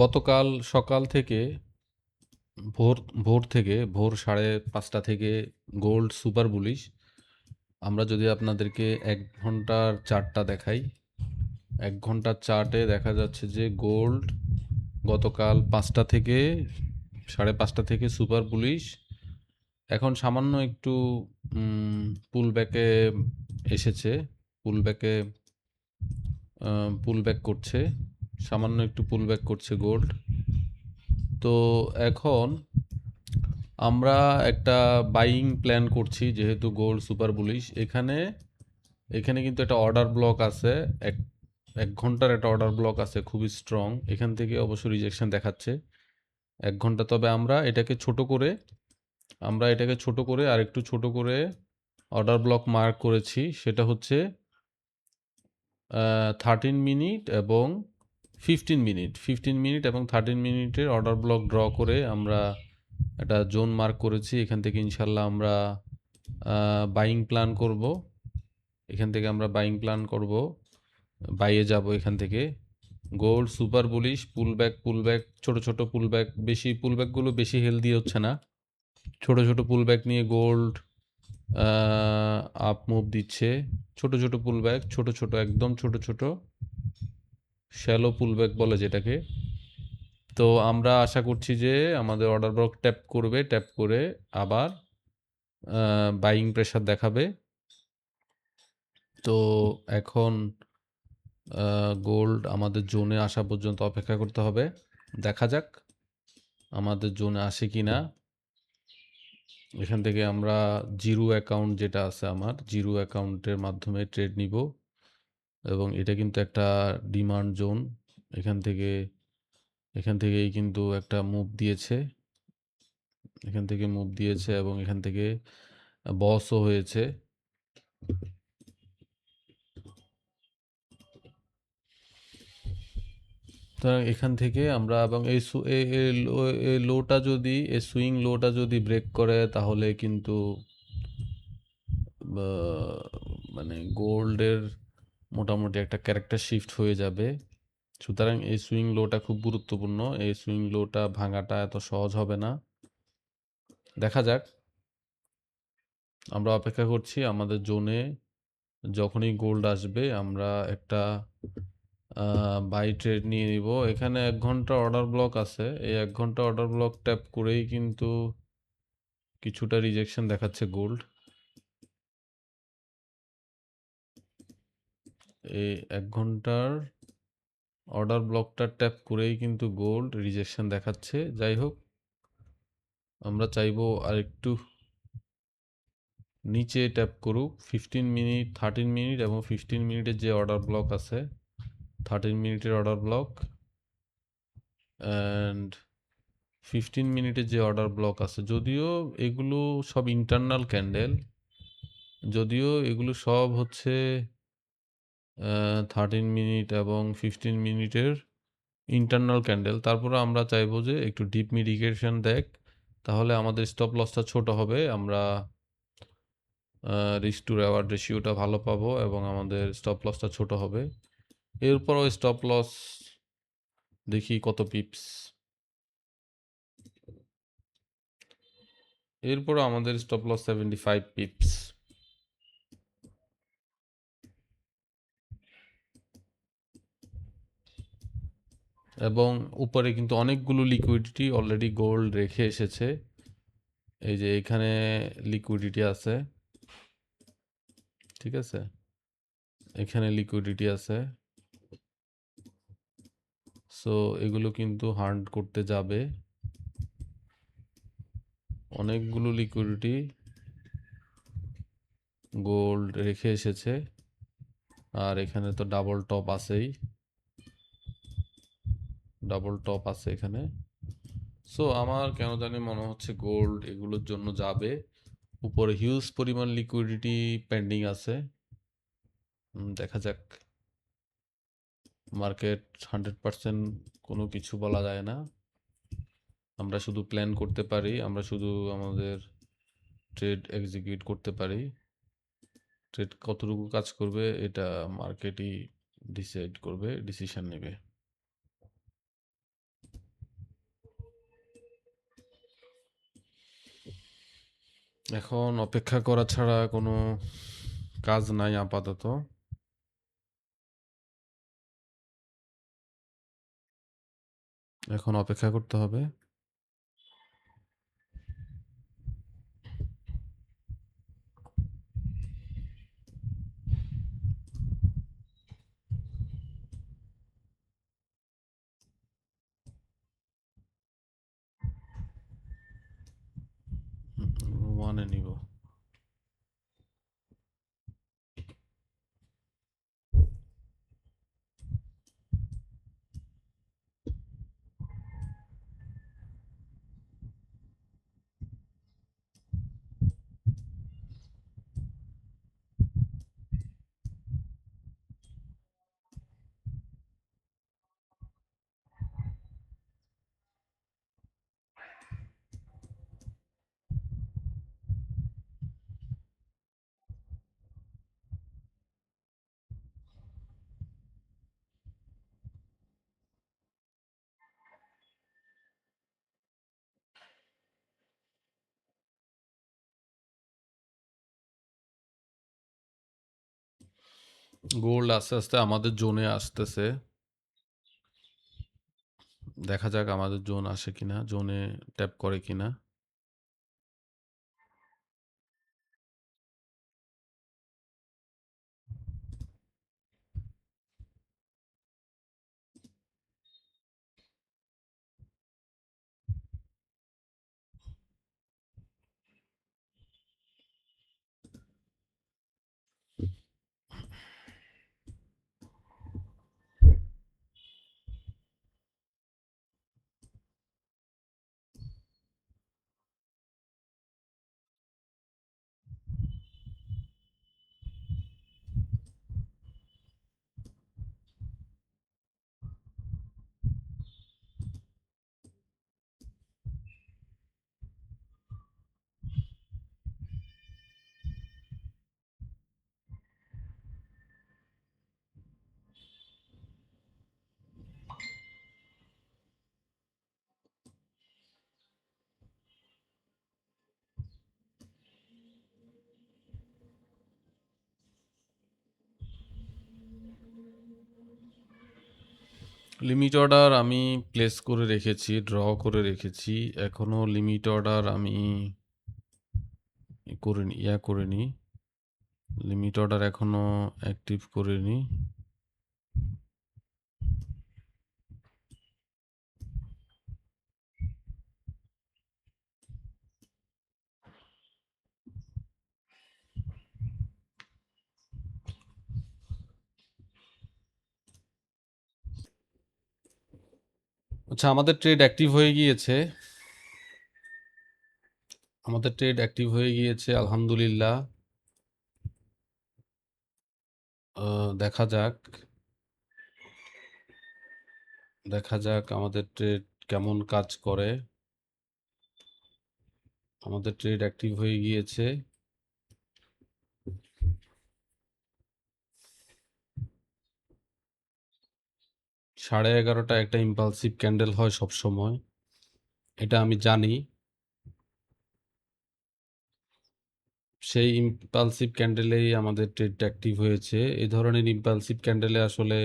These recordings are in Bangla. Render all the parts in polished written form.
গতকাল সকাল থেকে ভোর ভোর থেকে ভোর 5:30 থেকে গোল্ড সুপার বুলিশ। আমরা যদি আপনাদেরকে 1 ঘন্টার চার্টটা দেখাই, 1 ঘন্টার চার্টে দেখা যাচ্ছে যে গোল্ড গতকাল 5:30 থেকে সুপার বুলিশ। এখন সামান্য একটু পুল ব্যাকে এসেছে, পুল ব্যাকে পুল ব্যাক করছে, সামান্য একটু পুল ব্যাক করছে গোল্ড। তো এখন আমরা একটা বাইং প্ল্যান করছি, যেহেতু গোল্ড সুপার বুলিশ। এখানে এখানে কিন্তু একটা অর্ডার ব্লক আছে, এক 1 ঘন্টার একটা অর্ডার ব্লক আছে, খুবই স্ট্রং। এখান থেকে অবশ্য রিজেকশন দেখাচ্ছে 1 ঘন্টা। তবে আমরা এটাকে ছোট করে আর একটু ছোট করে অর্ডার ব্লক মার্ক করেছি। সেটা হচ্ছে 13 মিনিট এবং 15 মিনিট, 15 মিনিট এবং 13 মিনিটের অর্ডার ব্লক ড্র করে আমরা একটা জোন মার্ক করেছি। এখান থেকে ইনশাল্লাহ আমরা বাইং প্ল্যান করব। বাইয়ে যাব এখান থেকে। গোল্ড সুপার বুলিশ, পুলব্যাক, ছোট ছোট পুলব্যাক, পুলব্যাকগুলো বেশি হেলদি হচ্ছে না। ছোট ছোট পুলব্যাক নিয়ে গোল্ড আপ মুভ দিচ্ছে। ছোট ছোট পুলব্যাক, ছোট ছোট, একদম ছোট ছোট শ্যালো পুলব্যাক বলে যেটাকে। তো আমরা আশা করছি যে আমাদের অর্ডার ব্লক ট্যাপ করে আবার বাইং প্রেশার দেখাবে। তো এখন গোল্ড আমাদের জোনে আসা পর্যন্ত অপেক্ষা করতে হবে। দেখা যাক আমাদের জোনে আসে কি না। এখান থেকে আমরা জিরো অ্যাকাউন্ট যেটা আছে, আমার জিরো অ্যাকাউন্টের মাধ্যমে ট্রেড নিব। এবং এটা কিন্তু একটা ডিমান্ড জোন। এখান থেকেই কিন্তু একটা মুভ দিয়েছে, এবং এখান থেকে বসও হয়েছে। সুতরাং এখান থেকে আমরা, এবং এই লোটা যদি, এই সুইং লোটা যদি ব্রেক করে, তাহলে কিন্তু মানে গোল্ডের মোটামুটি একটা ক্যারেক্টার শিফট হয়ে যাবে। সুতরাং এই সুইং লোটা খুব গুরুত্বপূর্ণ। এই সুইং লোটা ভাঙাটা এত সহজ হবে না। দেখা যাক, আমরা অপেক্ষা করছি আমাদের জোনে। যখনই গোল্ড আসবে আমরা একটা বাই ট্রেড নিয়ে নিব। এখানে 1 ঘন্টা অর্ডার ব্লক আছে। এই 1 ঘন্টা অর্ডার ব্লক ট্যাপ করেই কিন্তু কিছুটা রিজেকশন দেখাচ্ছে গোল্ড। এই 1 ঘন্টার অর্ডার ব্লকটা ট্যাপ করেই কিন্তু গোল্ড রিজেকশন দেখাচ্ছে। যাই হোক, আমরা চাইবো আরেকটু নিচে ট্যাপ করুক। 15 মিনিট, 13 মিনিট এবং 15 মিনিটের যে অর্ডার ব্লক আছে, 13 মিনিটের অর্ডার ব্লক অ্যান্ড 15 মিনিটের যে অর্ডার ব্লক আছে, যদিও এগুলো সব ইন্টারনাল ক্যান্ডেল, যদিও এগুলো সব হচ্ছে 13 মিনিট এবং 15 মিনিটের ইন্টারনাল ক্যান্ডেল, তারপরে আমরা চাইবো যে একটু ডিপ মিডিকেশন দেখ, তাহলে আমাদের স্টপ লসটা ছোট হবে। আমরা রিস্ক টু রেওয়ার্ড রেশিওটা ভালো পাবো এবং আমাদের স্টপ লসটা ছোট হবে। এরপরও স্টপ লস দেখি কত পিপস। এরপরও আমাদের স্টপ লস 75 পিপস। এবং উপরে কিন্তু অনেকগুলো লিকুইডিটি অলরেডি গোল্ড রেখে এসেছে। এই যে এখানে লিকুইডিটি আছে, ঠিক আছে, এখানে লিকুইডিটি আছে। সো এগুলো কিন্তু হান্ট করতে যাবে। অনেকগুলো লিকুইডিটি গোল্ড রেখে এসেছে। আর এখানে তো ডাবল টপ আছেই, ডাবল টপ আছে এখানে। সো আমার কেন জানি মনে হচ্ছে গোল্ড এগুলোর জন্য যাবে। উপরে হিউজ পরিমাণ লিকুইডিটি পেন্ডিং আছে। দেখা যাক। মার্কেট 100% কোনো কিছু বলা যায় না। আমরা শুধু প্ল্যান করতে পারি, আমরা শুধু আমাদের ট্রেড এক্সিকিউট করতে পারি। ট্রেড কতটুকু কাজ করবে এটা মার্কেটই ডিসাইড করবে, ডিসিশন নেবে। এখন অপেক্ষা করা ছাড়া কোনো কাজ নাই আপাতত। এখন অপেক্ষা করতে হবে। ওয়ানে নিব। গোল্ড আস্তে আস্তে আমাদের জোনে আসতেছে। দেখা যাক আমাদের জোন আসে কিনা, জোনে ট্যাপ করে কিনা। লিমিট অর্ডার আমি প্লেস করে রেখেছি, ড্র করে রেখেছি। এখনো লিমিট অর্ডার আমি করিনি। লিমিট অর্ডার এখনো অ্যাক্টিভ করিনি। আচ্ছা, আমাদের ট্রেড অ্যাক্টিভ হয়ে গিয়েছে। আলহামদুলিল্লাহ। দেখা যাক আমাদের ট্রেড কেমন কাজ করে। আমাদের ট্রেড অ্যাক্টিভ হয়ে গিয়েছে। সাড়ে 11টা একটা ইম্পালসিভ ক্যান্ডেল হয় সবসময়, এটা আমি জানি। সেই ইম্পালসিভ ক্যান্ডেলেই আমাদের ট্রেডটা অ্যাক্টিভ হয়েছে। এই ধরনের ইম্পালসিভ ক্যান্ডেলে আসলে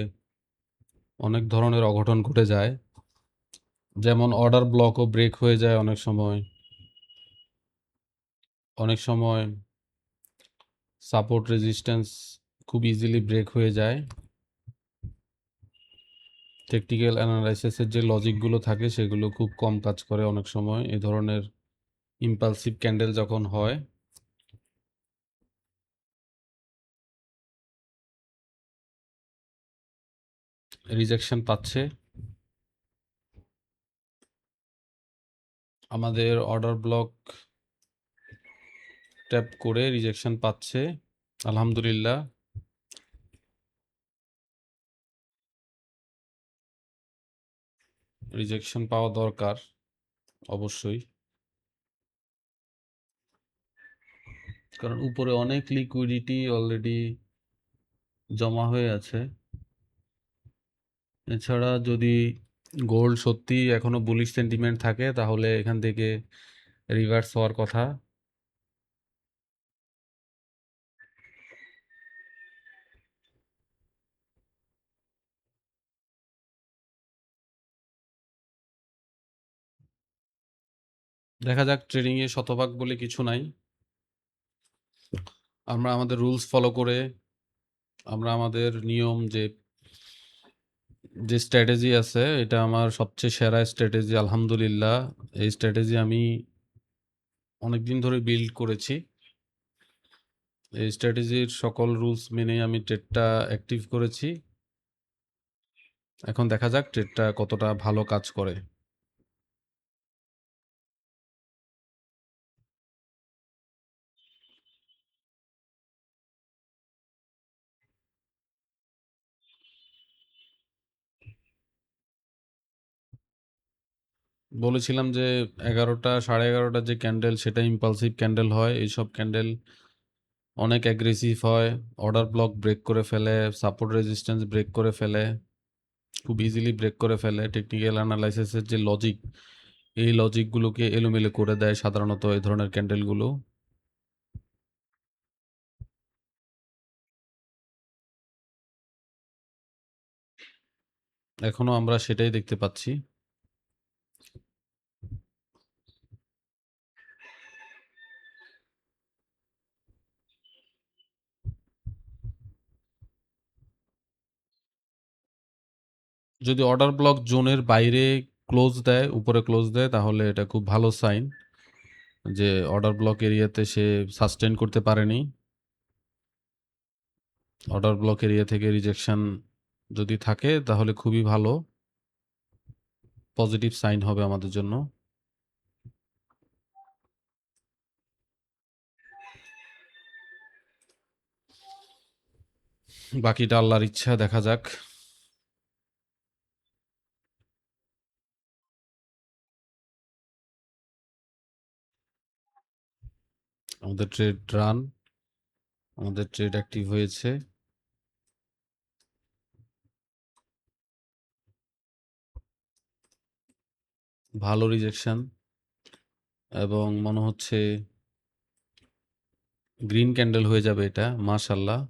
অনেক ধরনের অঘটন ঘটে যায়, যেমন অর্ডার ব্লকও ব্রেক হয়ে যায় অনেক সময়। সাপোর্ট রেজিস্ট্যান্স খুব ইজিলি ব্রেক হয়ে যায়। টেকনিক্যাল অ্যানালাইসিসের যে লজিকগুলো থাকে সেগুলো খুব কম কাজ করে অনেক সময় এই ধরনের ইম্পালসিভ ক্যান্ডেল যখন হয়। রিজেকশন পাচ্ছে, আমাদের অর্ডার ব্লক ট্যাপ করে রিজেকশন পাচ্ছে। আলহামদুলিল্লাহ। রিজেকশন পাওয়া দরকার অবশ্যই, কারণ উপরে অনেক লিকুইডিটি অলরেডি জমা হয়ে আছে। এছাড়া যদি গোল্ড সত্যি এখনো বুলিশ সেন্টিমেন্ট থাকে তাহলে এখান থেকে রিভার্স হওয়ার কথা। দেখা যাক, ট্রেডিংয়ে শতভাগ বলে কিছু নাই। আমরা আমাদের রুলস ফলো করে, আমরা আমাদের নিয়ম যে স্ট্র্যাটেজি আছে, এটা আমার সবচেয়ে সেরা স্ট্র্যাটেজি আলহামদুলিল্লাহ। এই স্ট্র্যাটেজি আমি অনেকদিন ধরে বিল্ড করেছি। এই স্ট্র্যাটেজির সকল রুলস মেনেই আমি ট্রেডটা অ্যাক্টিভ করেছি। এখন দেখা যাক ট্রেডটা কতটা ভালো কাজ করে। বলেছিলাম যে 11টা 11:30 যে ক্যান্ডেল, সেটা ইম্পালসিভ ক্যান্ডেল হয়। এইসব ক্যান্ডেল অনেক অ্যাগ্রেসিভ হয়, অর্ডার ব্লক ব্রেক করে ফেলে, সাপোর্ট রেজিস্ট্যান্স ব্রেক করে ফেলে, খুব ইজিলি ব্রেক করে ফেলে। টেকনিক্যাল অ্যানালাইসিসের যে লজিক, এই লজিকগুলোকে এলোমেলো করে দেয় সাধারণত এই ধরনের ক্যান্ডেলগুলো। এখনো আমরা সেটাই দেখতে পাচ্ছি। যদি অর্ডার ব্লক জোনের বাইরে ক্লোজ দেয়, উপরে ক্লোজ দেয়, তাহলে এটা খুব ভালো সাইন যে অর্ডার ব্লক এরিয়াতে সে সাস্টেন করতে পারেনি। অর্ডার ব্লক এরিয়া থেকে রিজেকশন যদি থাকে তাহলে খুবই ভালো, পজিটিভ সাইন হবে আমাদের জন্য। বাকিটা আল্লাহর ইচ্ছা, দেখা যাক। আমাদের ট্রেড রান, আমাদের ট্রেড অ্যাক্টিভ হয়েছে। ভালো রিজেকশন, এবং মনে হচ্ছে গ্রিন ক্যান্ডেল হয়ে যাবে এটা, মাশাআল্লাহ।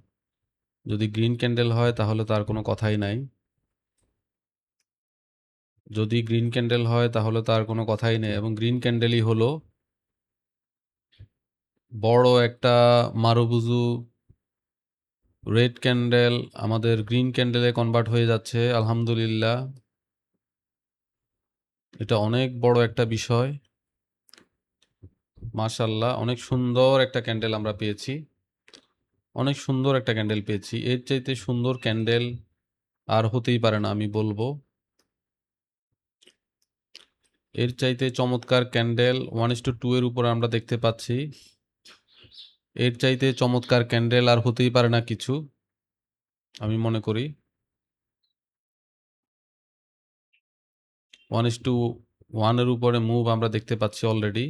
যদি গ্রিন ক্যান্ডেল হয় তাহলে তার কোনো কথাই নাই। যদি গ্রিন ক্যান্ডেল হয় তাহলে তার কোনো কথাই নেই, এবং গ্রিন ক্যান্ডেলই হলো। বড় একটা মারুবুজু রেড ক্যান্ডেল আমাদের গ্রিন ক্যান্ডেলে কনভার্ট হয়ে যাচ্ছে, আলহামদুলিল্লাহ। এটা অনেক বড় একটা বিষয়, মাশাআল্লাহ। অনেক সুন্দর একটা ক্যান্ডেল আমরা পেয়েছি, অনেক সুন্দর একটা ক্যান্ডেল পেয়েছি। এর চাইতে সুন্দর ক্যান্ডেল আর হতেই পারে না, আমি বলবো। এর চাইতে চমৎকার ক্যান্ডেল 1:2 এর উপর আমরা দেখতে পাচ্ছি। এর চাইতে চমৎকার ক্যান্ডেল আর হতেই পারে না কিছু, আমি মনে করি। 1:1 এর উপরে মুভ আমরা দেখতে পাচ্ছি অলরেডি।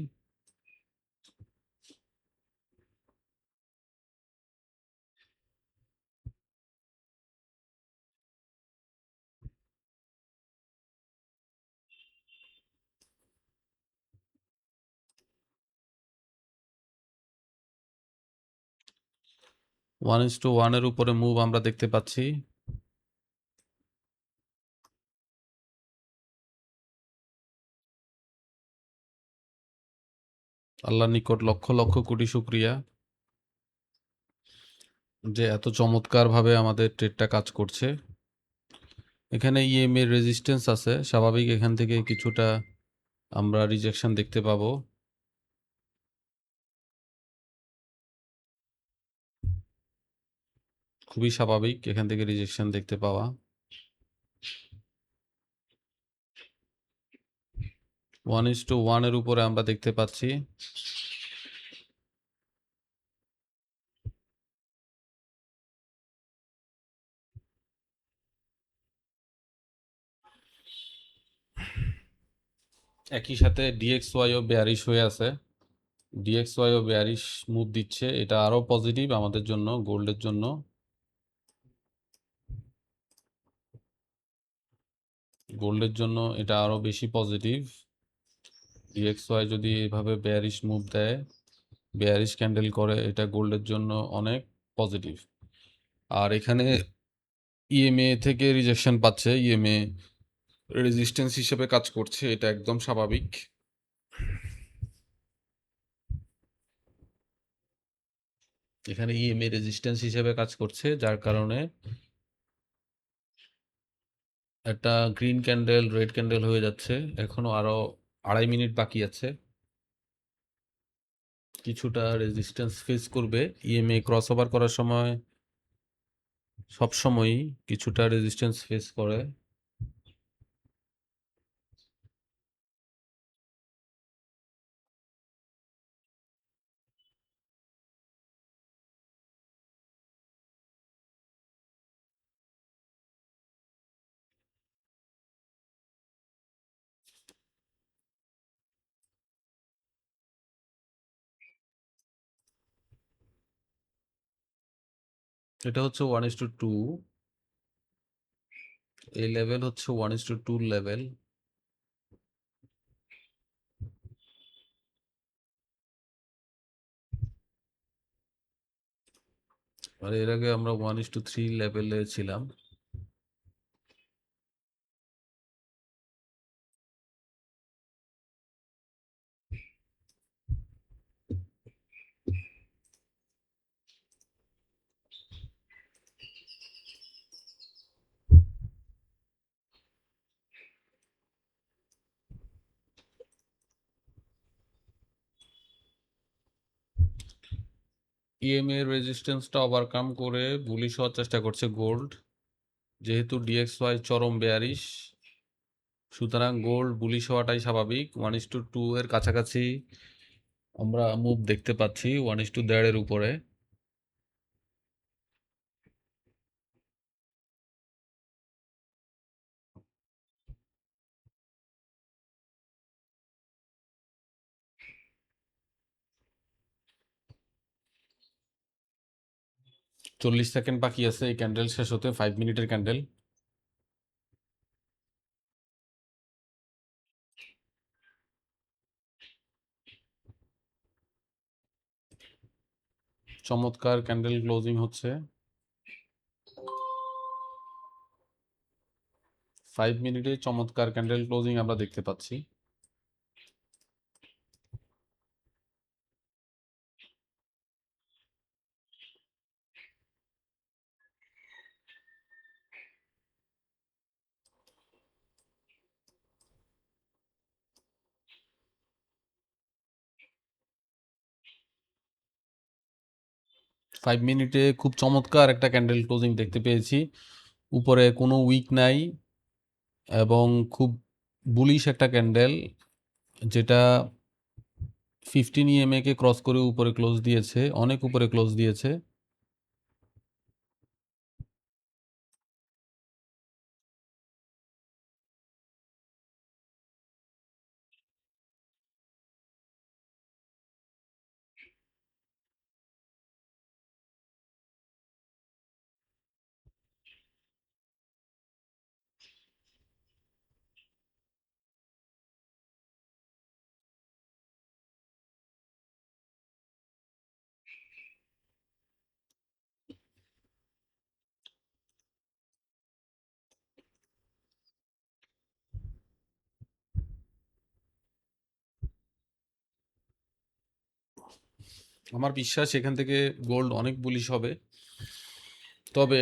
ওয়ান ইস টু ওয়ানের উপরে মুভ আমরা দেখতে পাচ্ছি। আল্লাহর নিকট লক্ষ লক্ষ কোটি শুকরিয়া যে এত চমৎকারভাবে আমাদের ট্রেডটা কাজ করছে। এখানে ইএমএ রেজিস্ট্যান্স আছে, স্বাভাবিক এখান থেকে কিছুটা আমরা রিজেকশন দেখতে পাবো। খুবই স্বাভাবিক এখান থেকে রিজেকশন দেখতে পাওয়া। 1:1 এর উপরে আমরা দেখতে পাচ্ছি। একই সাথে ডিএক্সওয়াইও বেয়ারিশ হয়ে আছে, ডিএক্সওয়াইও বেয়ারিশ মুভ দিচ্ছে। এটা আরো পজিটিভ আমাদের জন্য, গোল্ডের জন্য। গোল্ডের জন্য এটা আরো বেশি পজিটিভ। ডিএক্সওয়াই যদি এভাবে বেয়ারিশ মুভ দেয়, বেয়ারিশ ক্যান্ডেল করে, এটা গোল্ডের জন্য অনেক পজিটিভ। আর এখানে ইএমএ থেকে রিজেকশন পাচ্ছে, ইএমএ রেজিস্ট্যান্স হিসেবে কাজ করছে, এটা একদম স্বাভাবিক। এখানে ইএমএ রেজিস্ট্যান্স হিসেবে কাজ করছে, যার কারণে একটা গ্রিন ক্যান্ডেল রেড ক্যান্ডেল হয়ে যাচ্ছে। এখনো আরো 2.5 মিনিট বাকি আছে। কিছুটা রেজিস্ট্যান্স ফেস করবে। ইএমএ ক্রস ওভার করার সময় সবসময়ই কিছুটা রেজিস্ট্যান্স ফেস করে। এটা হচ্ছে 1:2, এই লেভেল হচ্ছে 1:2 লেভেল। আর এর আগে আমরা 1:3 লেভেলে ছিলাম। ইএমএ রেজিস্ট্যান্সটা ওভারকাম করে বুলিশ হওয়ার চেষ্টা করছে গোল্ড। যেহেতু ডিএক্সওয়াই চরম বেয়ারিশ, সুতরাং গোল্ড বুলিশ হওয়াটাই স্বাভাবিক। 1:2 এর কাছাকাছি আমরা মুভ দেখতে পাচ্ছি, 1:1.5 এর উপরে। চল্লিশ সেকেন্ড বাকি আছে এই ক্যান্ডেল শেষ হতে, 5 মিনিটের ক্যান্ডেল। চমৎকার ক্যান্ডেল ক্লোজিং হচ্ছে। 5 মিনিটে চমৎকার ক্যান্ডেল ক্লোজিং আমরা দেখতে পাচ্ছি। ফাইভ মিনিটে খুব চমৎকার একটা ক্যান্ডেল ক্লোজিং দেখতে পেয়েছি। উপরে কোনো উইক নাই এবং খুব বুলিশ একটা ক্যান্ডেল, যেটা 15 ইএমএ কে ক্রস করে উপরে ক্লোজ দিয়েছে, অনেক উপরে ক্লোজ দিয়েছে। আমার বিশ্বাস এখান থেকে গোল্ড অনেক বুলিশ হবে। তবে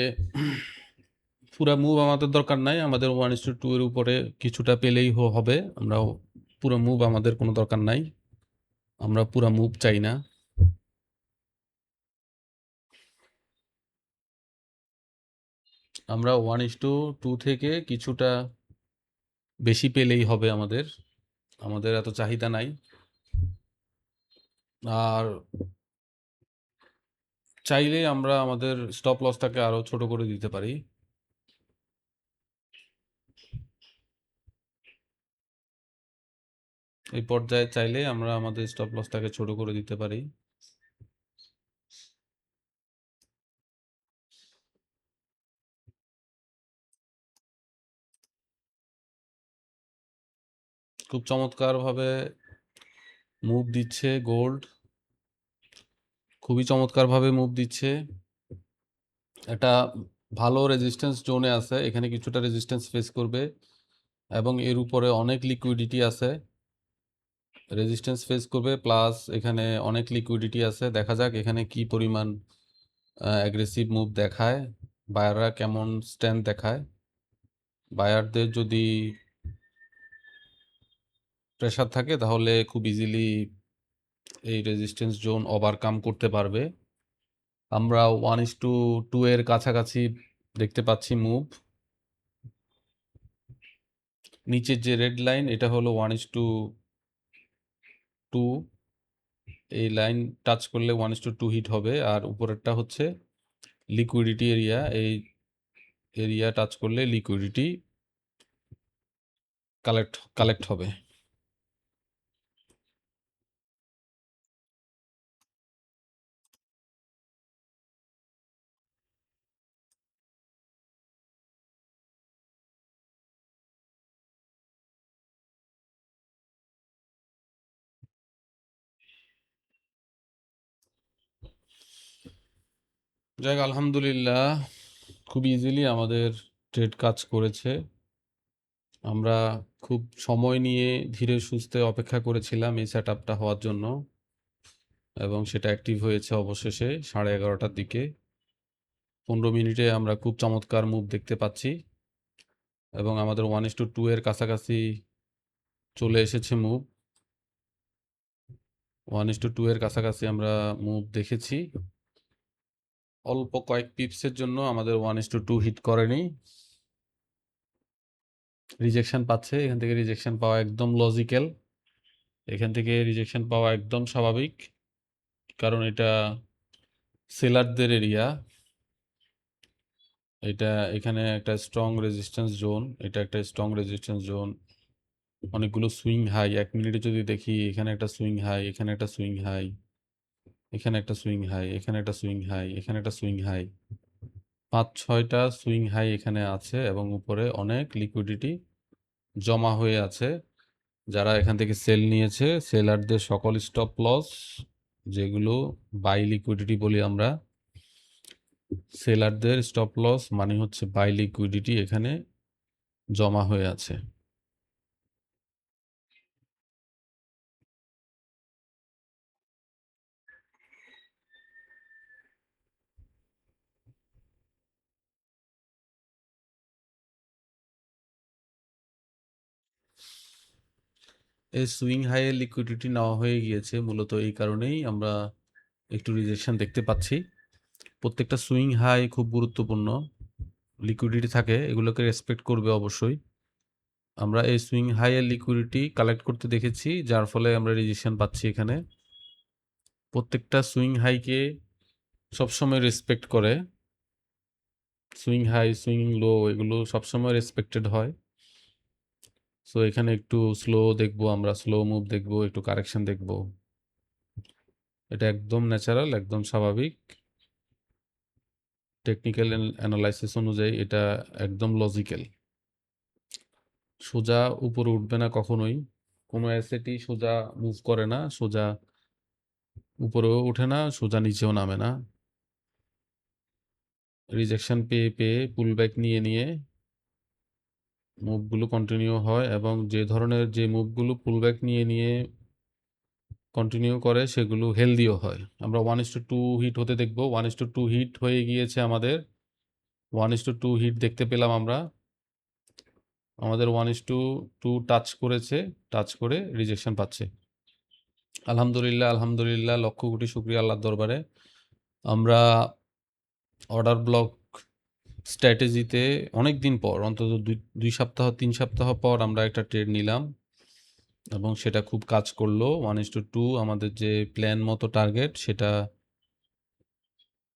পুরা মুভ আমাদের দরকার নাই, আমাদের 1:2 এর উপরে কিছুটা পেলেই হবে। আমরা পুরো মুভ আমাদের কোনো দরকার নাই, আমরা পুরা মুভ চাই না। আমরা 1:2 থেকে কিছুটা বেশি পেলেই হবে আমাদের, আমাদের এত চাহিদা নাই। আর চাইলে আমরা আমাদের স্টপ লসটাকে আরো ছোট করে দিতে পারি। এই পর্যায়ে চাইলে আমরা আমাদের স্টপ লসটাকে ছোট করে দিতে পারি। খুব চমৎকারভাবে মুভ দিচ্ছে গোল্ড, খুবই চমৎকারভাবে মুভ দিচ্ছে। এটা ভালো রেজিস্ট্যান্স জোনে আছে, এখানে কিছুটা রেজিস্ট্যান্স ফেস করবে এবং এর উপরে অনেক লিকুইডিটি আছে। রেজিস্ট্যান্স ফেস করবে প্লাস এখানে অনেক লিকুইডিটি আছে। দেখা যাক এখানে কি পরিমাণ অ্যাগ্রেসিভ মুভ দেখায়, বায়াররা কেমন স্ট্যান্ড দেখায়। বায়ারদের যদি প্রেশার থাকে তাহলে খুব ইজিলি এই রেজিস্ট্যান্স জোন ওভারকাম করতে পারবে। আমরা 1:2 এর কাছাকাছি দেখতে পাচ্ছি মুভ। নিচের যে রেড লাইন এটা হলো 1:2, এই লাইন টাচ করলে 1:2 হিট হবে। আর উপরেরটা হচ্ছে লিকুইডিটি এরিয়া, এই এরিয়া টাচ করলে লিকুইডিটি কালেক্ট হবে। যাক, আলহামদুলিল্লাহ খুব ইজিলি আমাদের ট্রেড কাজ করেছে। আমরা খুব সময় নিয়ে ধীরে সুস্থে অপেক্ষা করেছিলাম এই সেট আপটা হওয়ার জন্য, এবং সেটা অ্যাক্টিভ হয়েছে অবশেষে 11:30টার দিকে। 15 মিনিটে আমরা খুব চমৎকার মুভ দেখতে পাচ্ছি, এবং আমাদের 1:2 এর কাছাকাছি চলে এসেছে মুভ। 1:2 এর কাছাকাছি আমরা মুভ দেখেছি। অল্প কয়েক পিপসের জন্য আমাদের 1:2 হিট করেনি, রিজেকশন পাচ্ছে। এখান থেকে রিজেকশন পাওয়া একদম লজিক্যাল, এখান থেকে রিজেকশন পাওয়া একদম স্বাভাবিক, কারণ এটা সেলারদের এরিয়া। এটা এখানে একটা স্ট্রং রেজিস্ট্যান্স জোন, এটা একটা স্ট্রং রেজিস্ট্যান্স জোন। অনেকগুলো সুইং হাই, 1 মিনিটে যদি দেখি, এখানে একটা সুইং হাই, এখানে একটা সুইং হাই, এখানে একটা সুইং হাই, এখানে একটা সুইং হাই, এখানে একটা সুইং হাই, 5-6টা সুইং হাই এখানে আছে, এবং উপরে অনেক লিকুইডিটি জমা হয়ে আছে। যারা এখান থেকে সেল নিয়েছে, সেলারদের সকল স্টপ লস, যেগুলো বাই লিকুইডিটি বলি আমরা, সেলারদের স্টপ লস মানে হচ্ছে বাই লিকুইডিটি এখানে জমা হয়ে আছে। এই সুইং হাইয়ের লিকুইডিটি নেওয়া হয়ে গিয়েছে মূলত এই কারণেই আমরা একটু রিজেকশন দেখতে পাচ্ছি। প্রত্যেকটা সুইং হাই খুব গুরুত্বপূর্ণ, লিকুইডিটি থাকে, এগুলোকে রেসপেক্ট করবে অবশ্যই। আমরা এই সুইং হাইয়ের লিকুইডিটি কালেক্ট করতে দেখেছি, যার ফলে আমরা রিজেকশন পাচ্ছি এখানে। প্রত্যেকটা সুইং হাইকে সবসময় রেসপেক্ট করে, সুইং হাই সুইং লো এগুলো সবসময় রেসপেক্টেড হয়। সো এখানে একটু স্লো দেখবো, আমরা স্লো মুভ দেখবো, একটু কারেকশন দেখবো। এটা একদম ন্যাচারাল, একদম স্বাভাবিক। টেকনিক্যাল অ্যানালাইসিস অনুযায়ী এটা একদম লজিক্যাল। সোজা উপরে উঠবে না কখনোই, কোনো অ্যাসেটই সোজা মুভ করে না, সোজা উপরেও ওঠে না, সোজা নিচেও নামে না। রিজেকশন পেয়ে পেয়ে পুলব্যাক নিয়ে নিয়ে মুভগুলো কন্টিনিউ হয়, এবং যে ধরনের যে মুভগুলো পুলব্যাক নিয়ে নিয়ে কন্টিনিউ করে সেগুলো হেলদিও হয়। আমরা 1:2 হিট হতে দেখব। 1:2 হিট হয়ে গিয়েছে আমাদের, 1:2 হিট দেখতে পেলাম আমরা। আমাদের 1:2 টাচ করেছে, টাচ করে রিজেকশন পাচ্ছে। আলহামদুলিল্লাহ, আলহামদুলিল্লাহ, লক্ষ কোটি শুকরিয়া আল্লাহর দরবারে। আমরা অর্ডার ব্লক স্ট্র্যাটেজিতে অনেক দিন পর, অন্তত 2 সপ্তাহ 3 সপ্তাহ পর আমরা একটা ট্রেড নিলাম, এবং সেটা খুব কাজ করলো। 1:2 আমাদের যে প্ল্যান মতো টার্গেট সেটা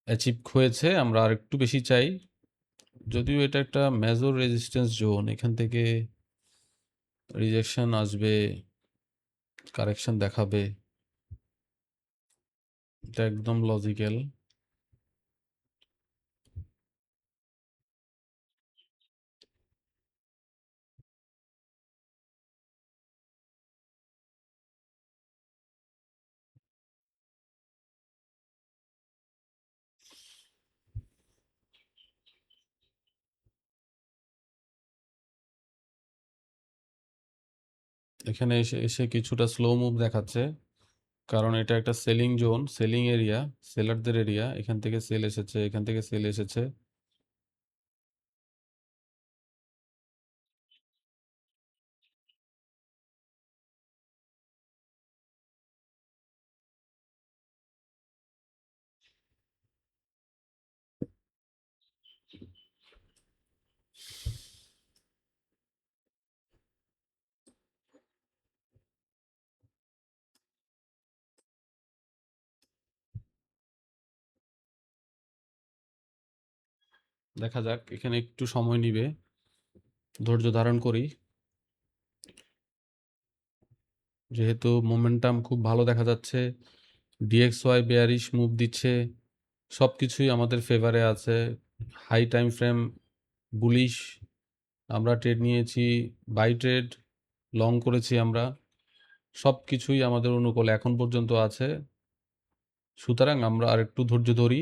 অ্যাচিভ হয়েছে। আমরা আর একটু বেশি চাই, যদিও এটা একটা মেজর রেজিস্ট্যান্স জোন, এখান থেকে রিজেকশন আসবে, কারেকশন দেখাবে, এটা একদম লজিক্যাল। এখানে এসে এসে কিছুটা স্লো মুভ দেখাচ্ছে, কারণ এটা একটা সেলিং জোন, সেলিং এরিয়া, সেলারদের এরিয়া। এখান থেকে সেল এসেছে, এখান থেকে সেল এসেছে। দেখা যাক, এখানে একটু সময় নিবে, ধৈর্য ধারণ করি। যেহেতু মোমেন্টাম খুব ভালো দেখা যাচ্ছে, ডিএক্সওয়াই বেয়ারিশ মুভ দিচ্ছে, সব কিছুই আমাদের ফেভারে আছে। হাই টাইম ফ্রেম বুলিশ, আমরা ট্রেড নিয়েছি, বাই ট্রেড, লং করেছি আমরা, সব কিছুই আমাদের অনুকূলে এখন পর্যন্ত আছে। সুতরাং আমরা আর একটু ধৈর্য ধরি।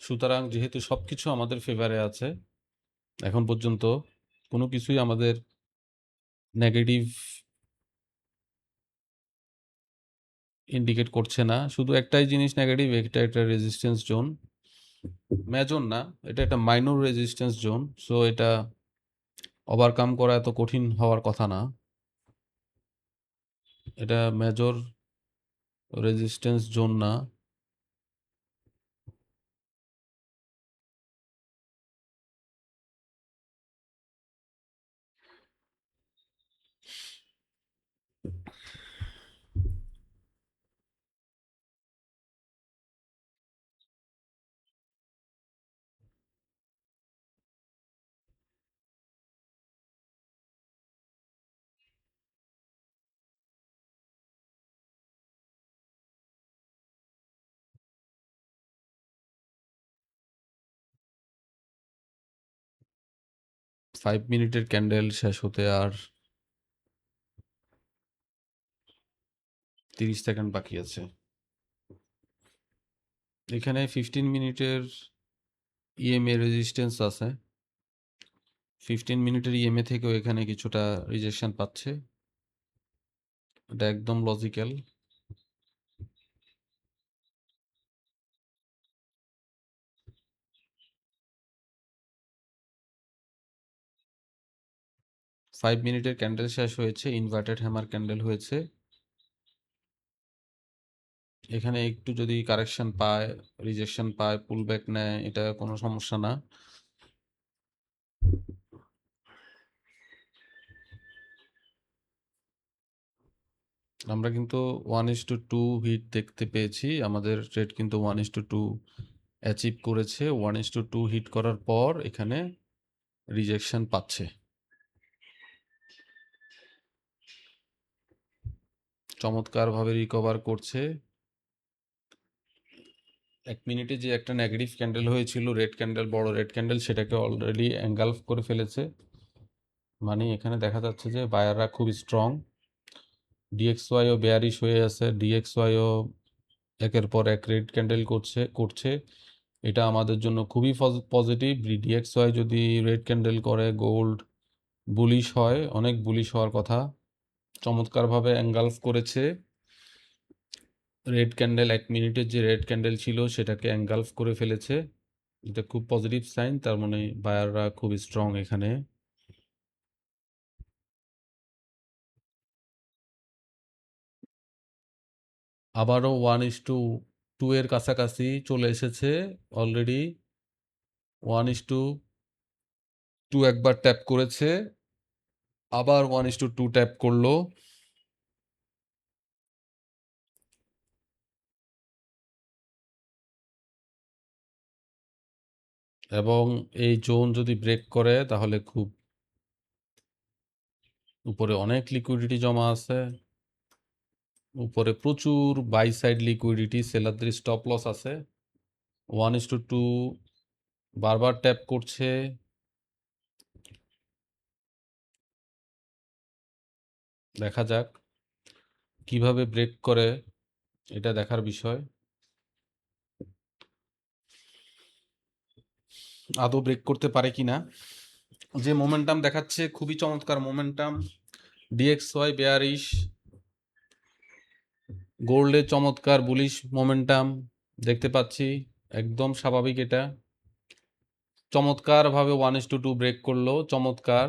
সুতরাং যেহেতু সবকিছু আমাদের ফেভারে আছে, এখন পর্যন্ত কোনো কিছুই আমাদের নেগেটিভ ইন্ডিকেট করছে না। শুধু একটাই জিনিস নেগেটিভ, এটা একটা রেজিস্ট্যান্স জোন, মেজর না, এটা একটা মাইনর রেজিস্ট্যান্স জোন। সো এটা ওভারকাম করা এত কঠিন হওয়ার কথা না। এটা মেজর রেজিস্ট্যান্স জোন না। ফাইভ মিনিটের ক্যান্ডেল শেষ হতে আর 30 সেকেন্ড বাকি আছে। এখানে 15 মিনিটের ইএমএ রেজিস্ট্যান্স আছে। 15 মিনিটের ইএমএ থেকেও এখানে কিছুটা রিজেকশন পাচ্ছে, এটা একদম লজিক্যাল। 5 মিনিটের ক্যান্ডেল শেষ হয়েছে, ইনভার্টেড হ্যামার ক্যান্ডেল হয়েছে। এখানে একটু যদি কারেকশন পায়, রিজেকশন পায়, পুলব্যাক নেয়, এটা কোনো সমস্যা না। আমরা কিন্তু 1:2 হিট দেখতে পেয়েছি, আমাদের ট্রেড কিন্তু 1:2 অ্যাচিভ করেছে। 1:2 হিট করার পর এখানে রিজেকশন পাচ্ছে, চমৎকারভাবে রিকভার করছে। 1 মিনিটে যে একটা নেগেটিভ ক্যান্ডেল হয়েছিল, রেড ক্যান্ডেল, বড় রেড ক্যান্ডেল, সেটাকে অলরেডি এনগালফ করে ফেলেছে। মানে এখানে দেখা যাচ্ছে যে বায়াররা খুব স্ট্রং। ডিএক্সওয়াইও বেয়ারিশ হয়ে আছে, ডিএক্সওয়াইও একের পর এক রেড ক্যান্ডেল করছে। এটা আমাদের জন্য খুবই পজিটিভ। ডিএক্সওয়াই যদি রেড ক্যান্ডেল করে, গোল্ড বুলিশ হয়, অনেক বুলিশ হওয়ার কথা। চমৎকারভাবে এনগালফ করেছে রেড ক্যান্ডেল, 1 মিনিটের যে রেড ক্যান্ডেল ছিল সেটাকে এনগালফ করে ফেলেছে। এটা খুব পজিটিভ সাইন, তার মানে বায়াররা খুব স্ট্রং এখানে। আবারও 1:2 এর কাছাকাছি চলে এসেছে অলরেডি। 1:2 একবার ট্যাপ করেছে, আবার 1:2 ট্যাপ করলো, এবং এই জোন যদি ব্রেক করে তাহলে খুব উপরে অনেক লিকুইডিটি জমা আছে, উপরে প্রচুর বাই সাইড লিকুইডিটি, সেলারদের স্টপ লস আছে। 1:2 বারবার ট্যাপ করছে, দেখা যাক কিভাবে ব্রেক করে, এটা দেখার বিষয়। আদৌ ব্রেক করতে পারে কিনা। যে মোমেন্টাম দেখাচ্ছে খুবই চমৎকার মোমেন্টাম। ডিএক্সওয়াই বেয়ারিশ, গোল্ডে চমৎকার বুলিশ মোমেন্টাম দেখতে পাচ্ছি, একদম স্বাভাবিক। এটা চমৎকারভাবে 1:2 ব্রেক করলো, চমৎকার।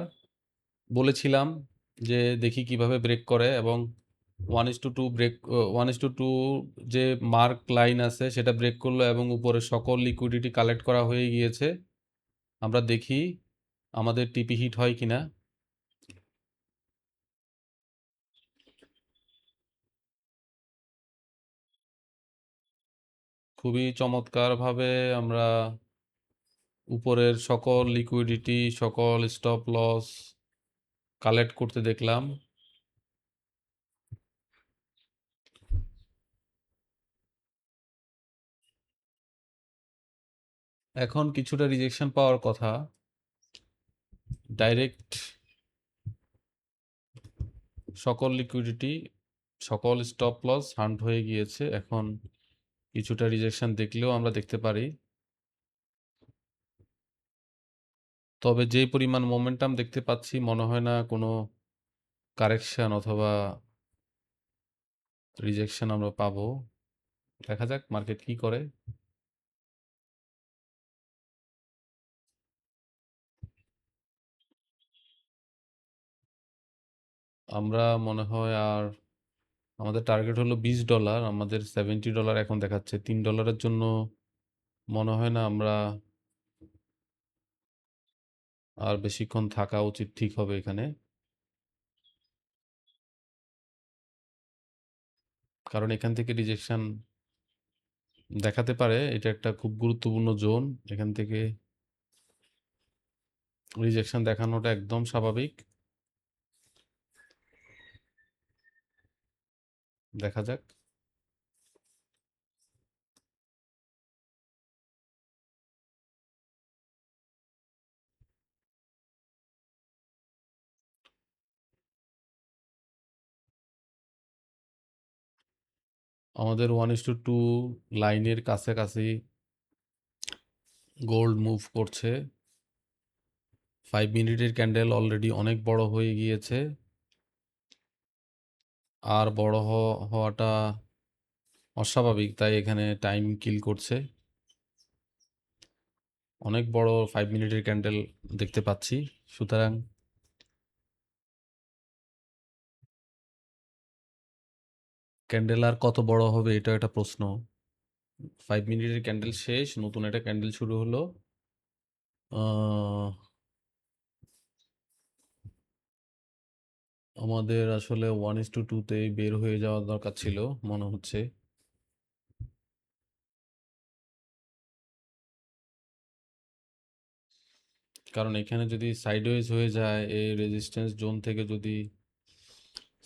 বলেছিলাম যে দেখি কিভাবে ব্রেক করে, এবং 1:2 ব্রেক, 1:2 যে মার্ক লাইন আছে সেটা ব্রেক করলো এবং উপরে সকল লিকুইডিটি কালেক্ট করা হয়ে গিয়েছে। আমরা দেখি আমাদের টিপি হিট হয় কিনা। খুবই চমৎকারভাবে আমরা উপরের সকল লিকুইডিটি, সকল স্টপ লস কালেক্ট করতে দেখলাম। এখন কিছুটা রিজেকশন পাওয়ার কথা। ডাইরেক্ট সকল লিকুইডিটি, সকল স্টপ লস হান্ট হয়ে গিয়েছে। এখন কিছুটা রিজেকশন দেখলেও আমরা দেখতে পারি, তবে যে পরিমাণ মোমেন্টাম দেখতে পাচ্ছি মনে হয় না কোনো কারেকশন অথবা রিজেকশন আমরা পাবো। দেখা যাক মার্কেট কি করে। আমরা মনে হয় আর আমাদের টার্গেট হলো $20, আমাদের $70 এখন দেখাচ্ছে। $3 জন্য মনে হয় না আমরা আর বেশিক্ষণ থাকা উচিত ঠিক হবে এখানে, কারণ এখান থেকে রিজেকশন দেখাতে পারে। এটা একটা খুব গুরুত্বপূর্ণ জোন, এখান থেকে রিজেকশন দেখানোটা একদম স্বাভাবিক। দেখা যাক। আমাদের 1:2 লাইনের কাছাকাছি গোল্ড মুভ করছে। 5 মিনিটের ক্যান্ডেল অলরেডি অনেক বড় হয়ে গিয়েছে, আর বড় হওয়াটা অস্বাভাবিক, তাই এখানে টাইম কিল করছে। অনেক বড় 5 মিনিটের ক্যান্ডেল দেখতে পাচ্ছি, সুতরাং ক্যান্ডেল আর কত বড় হবে এটা একটা প্রশ্ন। 5 মিনিটের ক্যান্ডেল শেষ, নতুন একটা ক্যান্ডেল শুরু হলো। আমাদের আসলে 1:2 বের হয়ে যাওয়া দরকার ছিল মনে হচ্ছে। কারণ এখানে যদি সাইডওয়েজ হয়ে যায়, এই রেজিস্ট্যান্স জোন থেকে যদি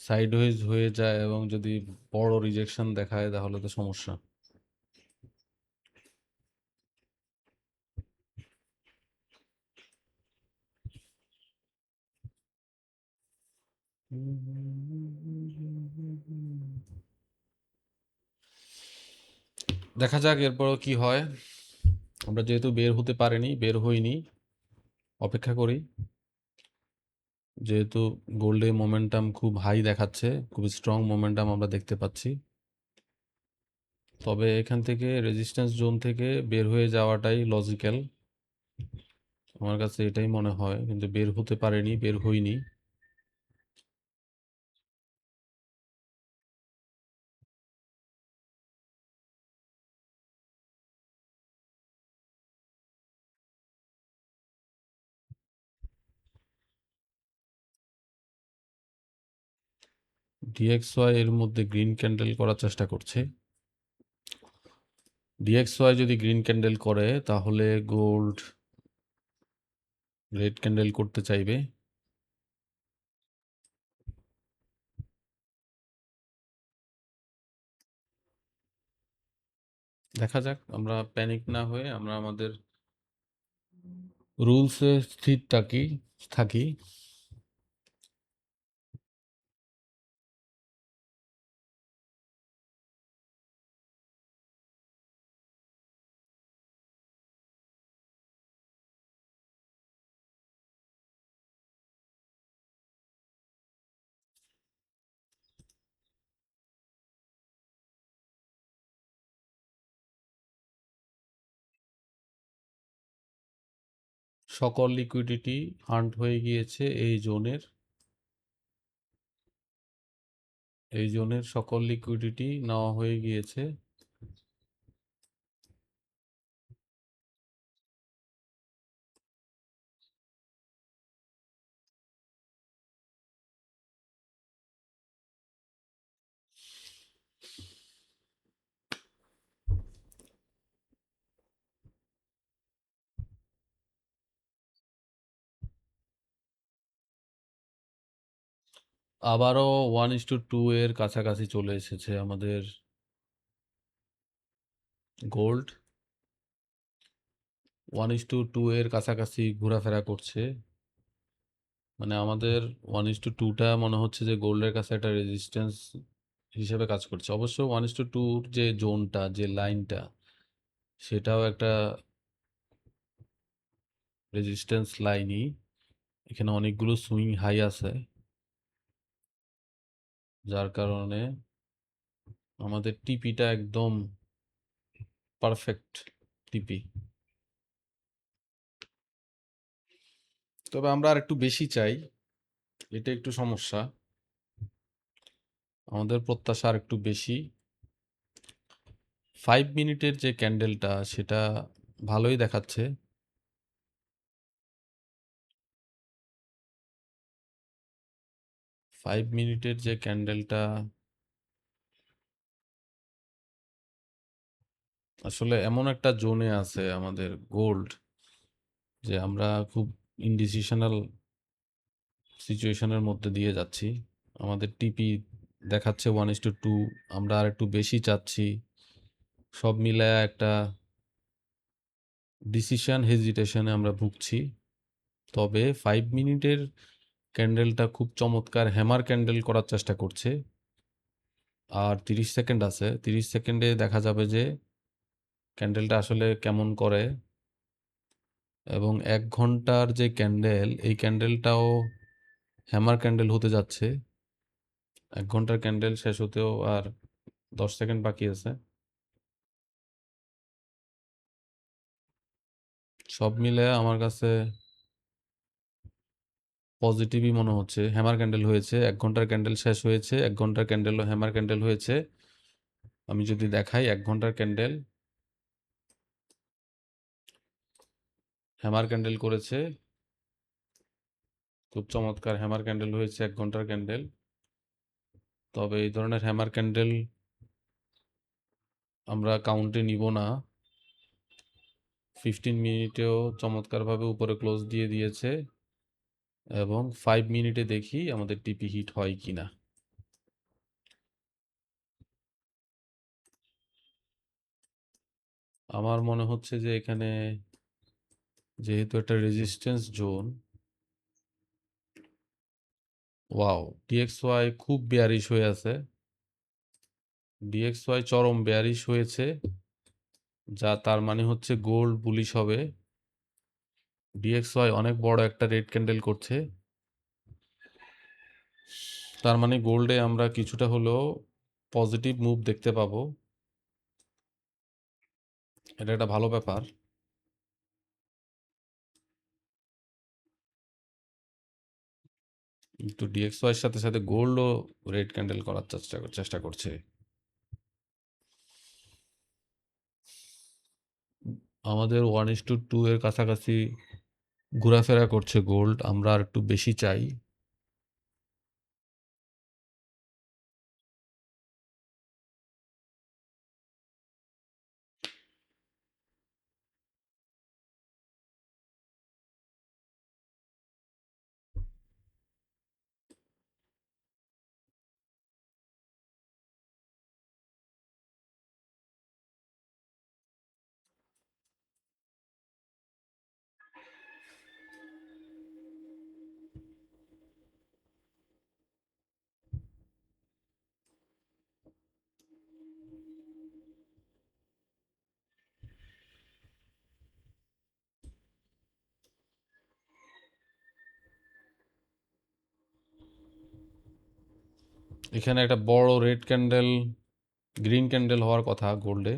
সাইডওয়েজ হয়ে যায় এবং যদি বড় রিজেকশন দেখায় তাহলে তো সমস্যা। দেখা যাক এরপরও কি হয়। আমরা যেহেতু বের হতে পারিনি, বের হইনি, অপেক্ষা করি। যেহেতু গোল্ডে মোমেন্টাম খুব হাই দেখাচ্ছে, খুব স্ট্রং মোমেন্টাম আমরা দেখতে পাচ্ছি, তবে এখান থেকে রেজিস্ট্যান্স জোন থেকে বের হয়ে যাওয়াটাই লজিক্যাল। আমার কাছে এটাই মনে হয়, কিন্তু বের হতে পারেনি, বের হইনি। ডিএক্সওয়াই এর মধ্যে গ্রিন ক্যান্ডেল করার চেষ্টা করছে। ডিএক্সওয়াই যদি গ্রিন ক্যান্ডেল করে তাহলে গোল্ড রেড ক্যান্ডেল করতে চাইবে। দেখা যাক, আমরা প্যানিক না হয়ে আমরা আমাদের রুলসে স্থির থাকি। সকল লিকুইডিটি হান্ট হয়ে গিয়েছে এই জোনের সকল লিকুইডিটি নেওয়া হয়ে গিয়েছে। আবারও 1:2 এর কাছাকাছি চলে এসেছে আমাদের গোল্ড। 1:2 এর কাছাকাছি ঘোরাফেরা করছে, মানে আমাদের 1:2টা মনে হচ্ছে যে গোল্ডের কাছে একটা রেজিস্ট্যান্স হিসেবে কাজ করছে। অবশ্য 1:2 যে জোনটা, যে লাইনটা, সেটাও একটা রেজিস্ট্যান্স লাইনই। এখানে অনেকগুলো সুইং হাই আছে, যার কারণে আমাদের টিপিটা একদম পারফেক্ট টিপি। তবে আমরা আর একটু বেশি চাই, এটা একটু সমস্যা। আমাদের প্রত্যাশা আর একটু বেশি। 5 মিনিটের যে ক্যান্ডেলটা, সেটা ভালোই দেখাচ্ছে। 5 মিনিটের যে ক্যান্ডেলটা আসলে এমন একটা জোনে আছে আমাদের গোল্ড, যে আমরা খুব ইনডিসিশনাল সিচুয়েশনের মধ্যে দিয়ে যাচ্ছি। আমাদের টিপি দেখাচ্ছে 1:2, আমরা আর একটু বেশি চাচ্ছি। সব মিলায় একটা ডিসিশন হেজিটেশনে আমরা ভুগছি। তবে 5 মিনিটের ক্যান্ডেলটা খুব চমৎকার হ্যামার ক্যান্ডেল করার চেষ্টা করছে। আর 30 সেকেন্ড আছে, 30 সেকেন্ডে দেখা যাবে যে ক্যান্ডেলটা আসলে কেমন করে। এবং 1 ঘন্টার যে ক্যান্ডেল, এই ক্যান্ডেলটাও হ্যামার ক্যান্ডেল হতে যাচ্ছে। 1 ঘন্টার ক্যান্ডেল শেষ হতেও আর 10 সেকেন্ড বাকি আছে। সব মিলে আমার কাছে পজিটিভই মনে হচ্ছে। হ্যামার ক্যান্ডেল হয়েছে, 1 ঘন্টার ক্যান্ডেল শেষ হয়েছে, 1 ঘন্টার ক্যান্ডেলও হ্যামার ক্যান্ডেল হয়েছে। আমি যদি দেখাই 1 ঘন্টার ক্যান্ডেল, হ্যামার ক্যান্ডেল করেছে, খুব চমৎকার হ্যামার ক্যান্ডেল হয়েছে 1 ঘন্টার ক্যান্ডেল। তবে এই ধরনের হ্যামার ক্যান্ডেল আমরা কাউন্টে নিব না। 15 মিনিটেও চমৎকারভাবে উপরে ক্লোজ দিয়ে দিয়েছে, এবং 5 মিনিটে দেখি আমাদের টিপি হিট হয় কিনা। আমার মনে হচ্ছে যে এখানে যেহেতু একটা রেজিস্ট্যান্স জোন, ওয়াও, ডিএক্সওয়াই খুব বেয়ারিশ হয়ে আছে। ডিএক্সওয়াই চরম বেয়ারিশ হয়েছে, যা তার মানে হচ্ছে গোল্ড বুলিশ হবে। ডিএক্সওয়াই অনেক বড় একটা রেড ক্যান্ডেল করছে, তার মানে গোল্ডে আমরা কিছুটা হলেও পজিটিভ মুভ দেখতে পাবো। এটা একটা ভালো ব্যাপার। কিন্তু ডিএক্সওয়াই এর সাথে সাথে গোল্ডও রেড ক্যান্ডেল করার চেষ্টা করছে। আমাদের 1:2 এর কাছাকাছি ঘোরাফেরা করছে গোল্ড, আমরা আর একটু বেশি চাই। এখানে একটা বড় রেড ক্যান্ডেল, গ্রিন ক্যান্ডেল হওয়ার কথা গোল্ডে।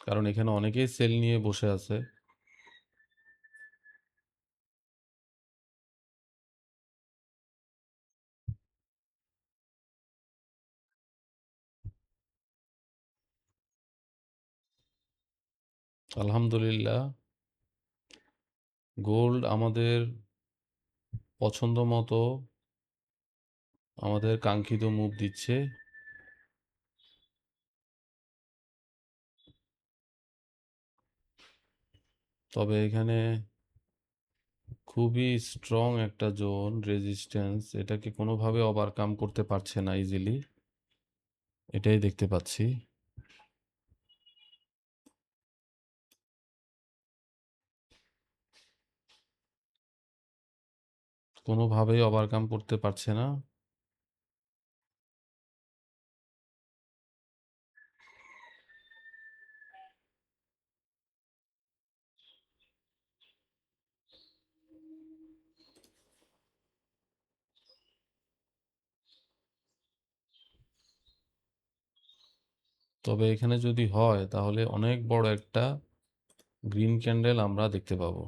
কারণ এখানে অনেকেই সেল নিয়ে বসে আছে। আলহামদুলিল্লাহ, গোল্ড আমাদের পছন্দ মতো আমাদের কাঙ্ক্ষিত মুভ দিচ্ছে। তবে এখানে খুবই স্ট্রং একটা জোন রেজিস্ট্যান্স, এটাকে কোনোভাবে ওভারকাম করতে পারছে না ইজিলি, এটাই দেখতে পাচ্ছি। কোনোভাবেই ওভারকাম করতে পারছে না। তবে এখানে যদি হয় তাহলে অনেক বড় একটা গ্রিন ক্যান্ডেল আমরা দেখতে পাবো।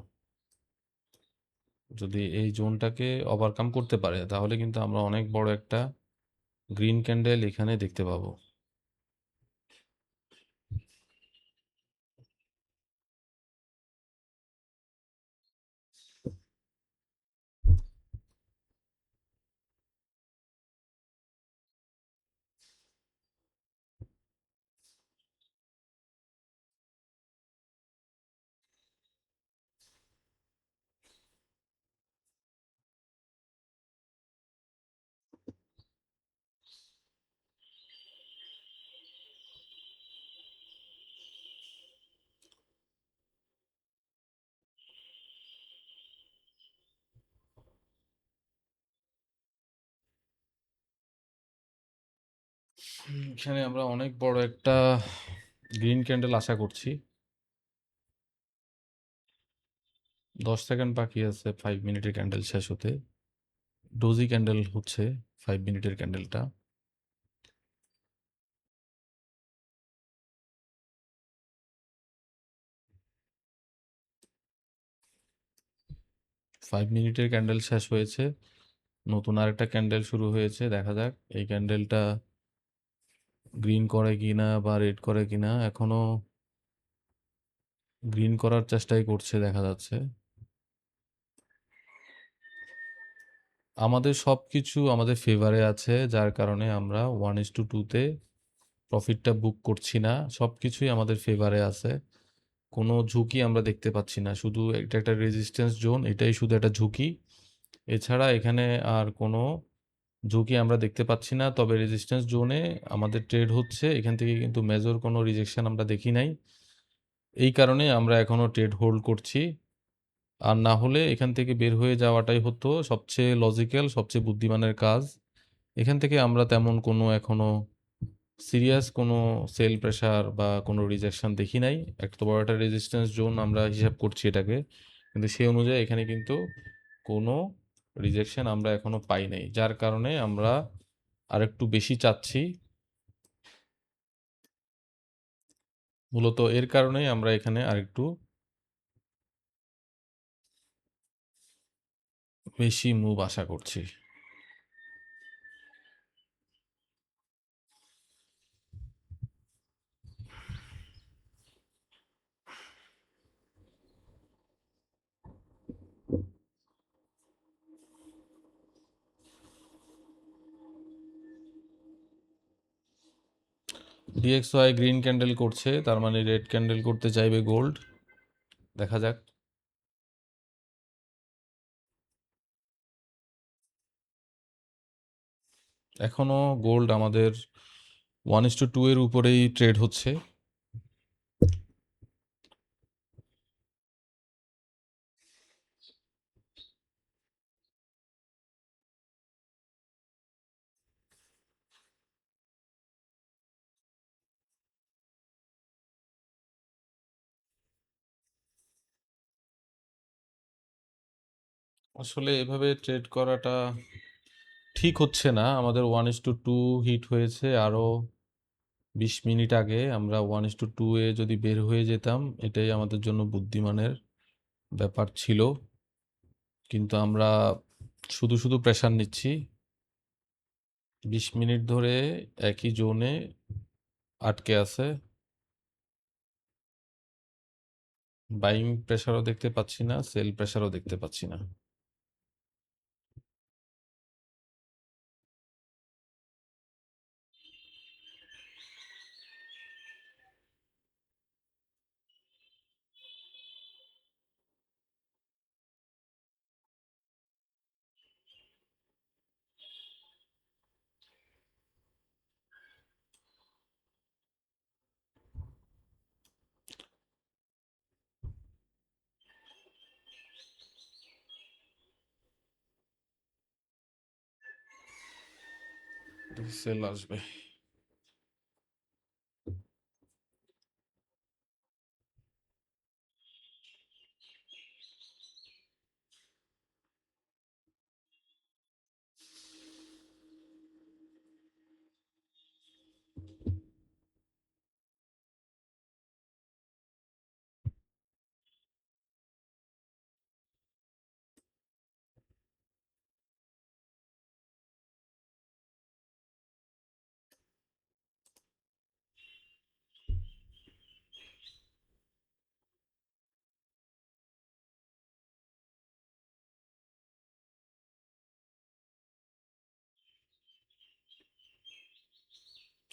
যদি এই জোনটাকে ওভারকাম করতে পারে তাহলে কিন্তু আমরা অনেক বড় একটা গ্রিন ক্যান্ডেল এখানে দেখতে পাবো। এখানে আমরা অনেক বড় একটা গ্রিন ক্যান্ডেল আশা করছি। 10 সেকেন্ড বাকি আছে 5 মিনিটের ক্যান্ডেল শেষ হতে। ডোজি ক্যান্ডেল হচ্ছে 5 মিনিটের ক্যান্ডেলটা। ফাইভ মিনিটের ক্যান্ডেল শেষ হয়েছে, নতুন আরেকটা ক্যান্ডেল শুরু হয়েছে। দেখা যাক এই ক্যান্ডেলটা গ্রিন করে কিনা বা রেড করে কিনা। এখনো গ্রিন করার চেষ্টাই করছে দেখা যাচ্ছে। আমাদের সবকিছু আমাদের ফেভারে আছে, যার কারণে আমরা 1:2-তে প্রফিটটা বুক করছি না। সবকিছুই আমাদের ফেভারে আছে, কোনো ঝুঁকি আমরা দেখতে পাচ্ছি না। শুধু এটা একটা রেজিস্ট্যান্স জোন, এটাই শুধু একটা ঝুঁকি। এছাড়া এখানে আর কোনো ঝুঁকি আমরা দেখতে পাচ্ছি না। তবে রেজিস্ট্যান্স জোনে আমাদের ট্রেড হচ্ছে, এখান থেকে কিন্তু মেজর কোনো রিজেকশন আমরা দেখি নাই। এই কারণে আমরা এখনো ট্রেড হোল্ড করছি। আর না হলে এখান থেকে বের হয়ে যাওয়াটাই হতো সবচেয়ে লজিক্যাল, সবচেয়ে বুদ্ধিমানের কাজ। এখান থেকে আমরা তেমন কোনো এখনো সিরিয়াস কোনো সেল প্রেশার বা কোনো রিজেকশন দেখি নাই। একটা বড় একটা রেজিস্ট্যান্স জোন আমরা হিসাব করছি এটাকে, কিন্তু সেই অনুযায়ী এখানে কিন্তু কোনো রিজেকশন আমরা এখনো পাই নাই, যার কারণে আমরা আরেকটু বেশি চাচ্ছি। মূলত এর কারণেই আমরা এখানে আরেকটু বেশি মুভ আশা করছি। ডিএক্সওয়াই গ্রিন ক্যান্ডেল করছে, তার মানে রেড ক্যান্ডেল করতে চাইবে গোল্ড। দেখা যাক। এখনো গোল্ড আমাদের 1:2 এর উপরেই ট্রেড হচ্ছে। আসলে এভাবে ট্রেড করাটা ঠিক হচ্ছে না। আমাদের 1:2 হিট হয়েছে, আরও 20 মিনিট আগে আমরা 1:2 এ যদি বের হয়ে যেতাম, এটাই আমাদের জন্য বুদ্ধিমানের ব্যাপার ছিল। কিন্তু আমরা শুধু শুধু প্রেশার নিচ্ছি। 20 মিনিট ধরে একই জোনে আটকে আছে। বাইং প্রেশারও দেখতে পাচ্ছি না, সেল প্রেশারও দেখতে পাচ্ছি না। সেল আসবে।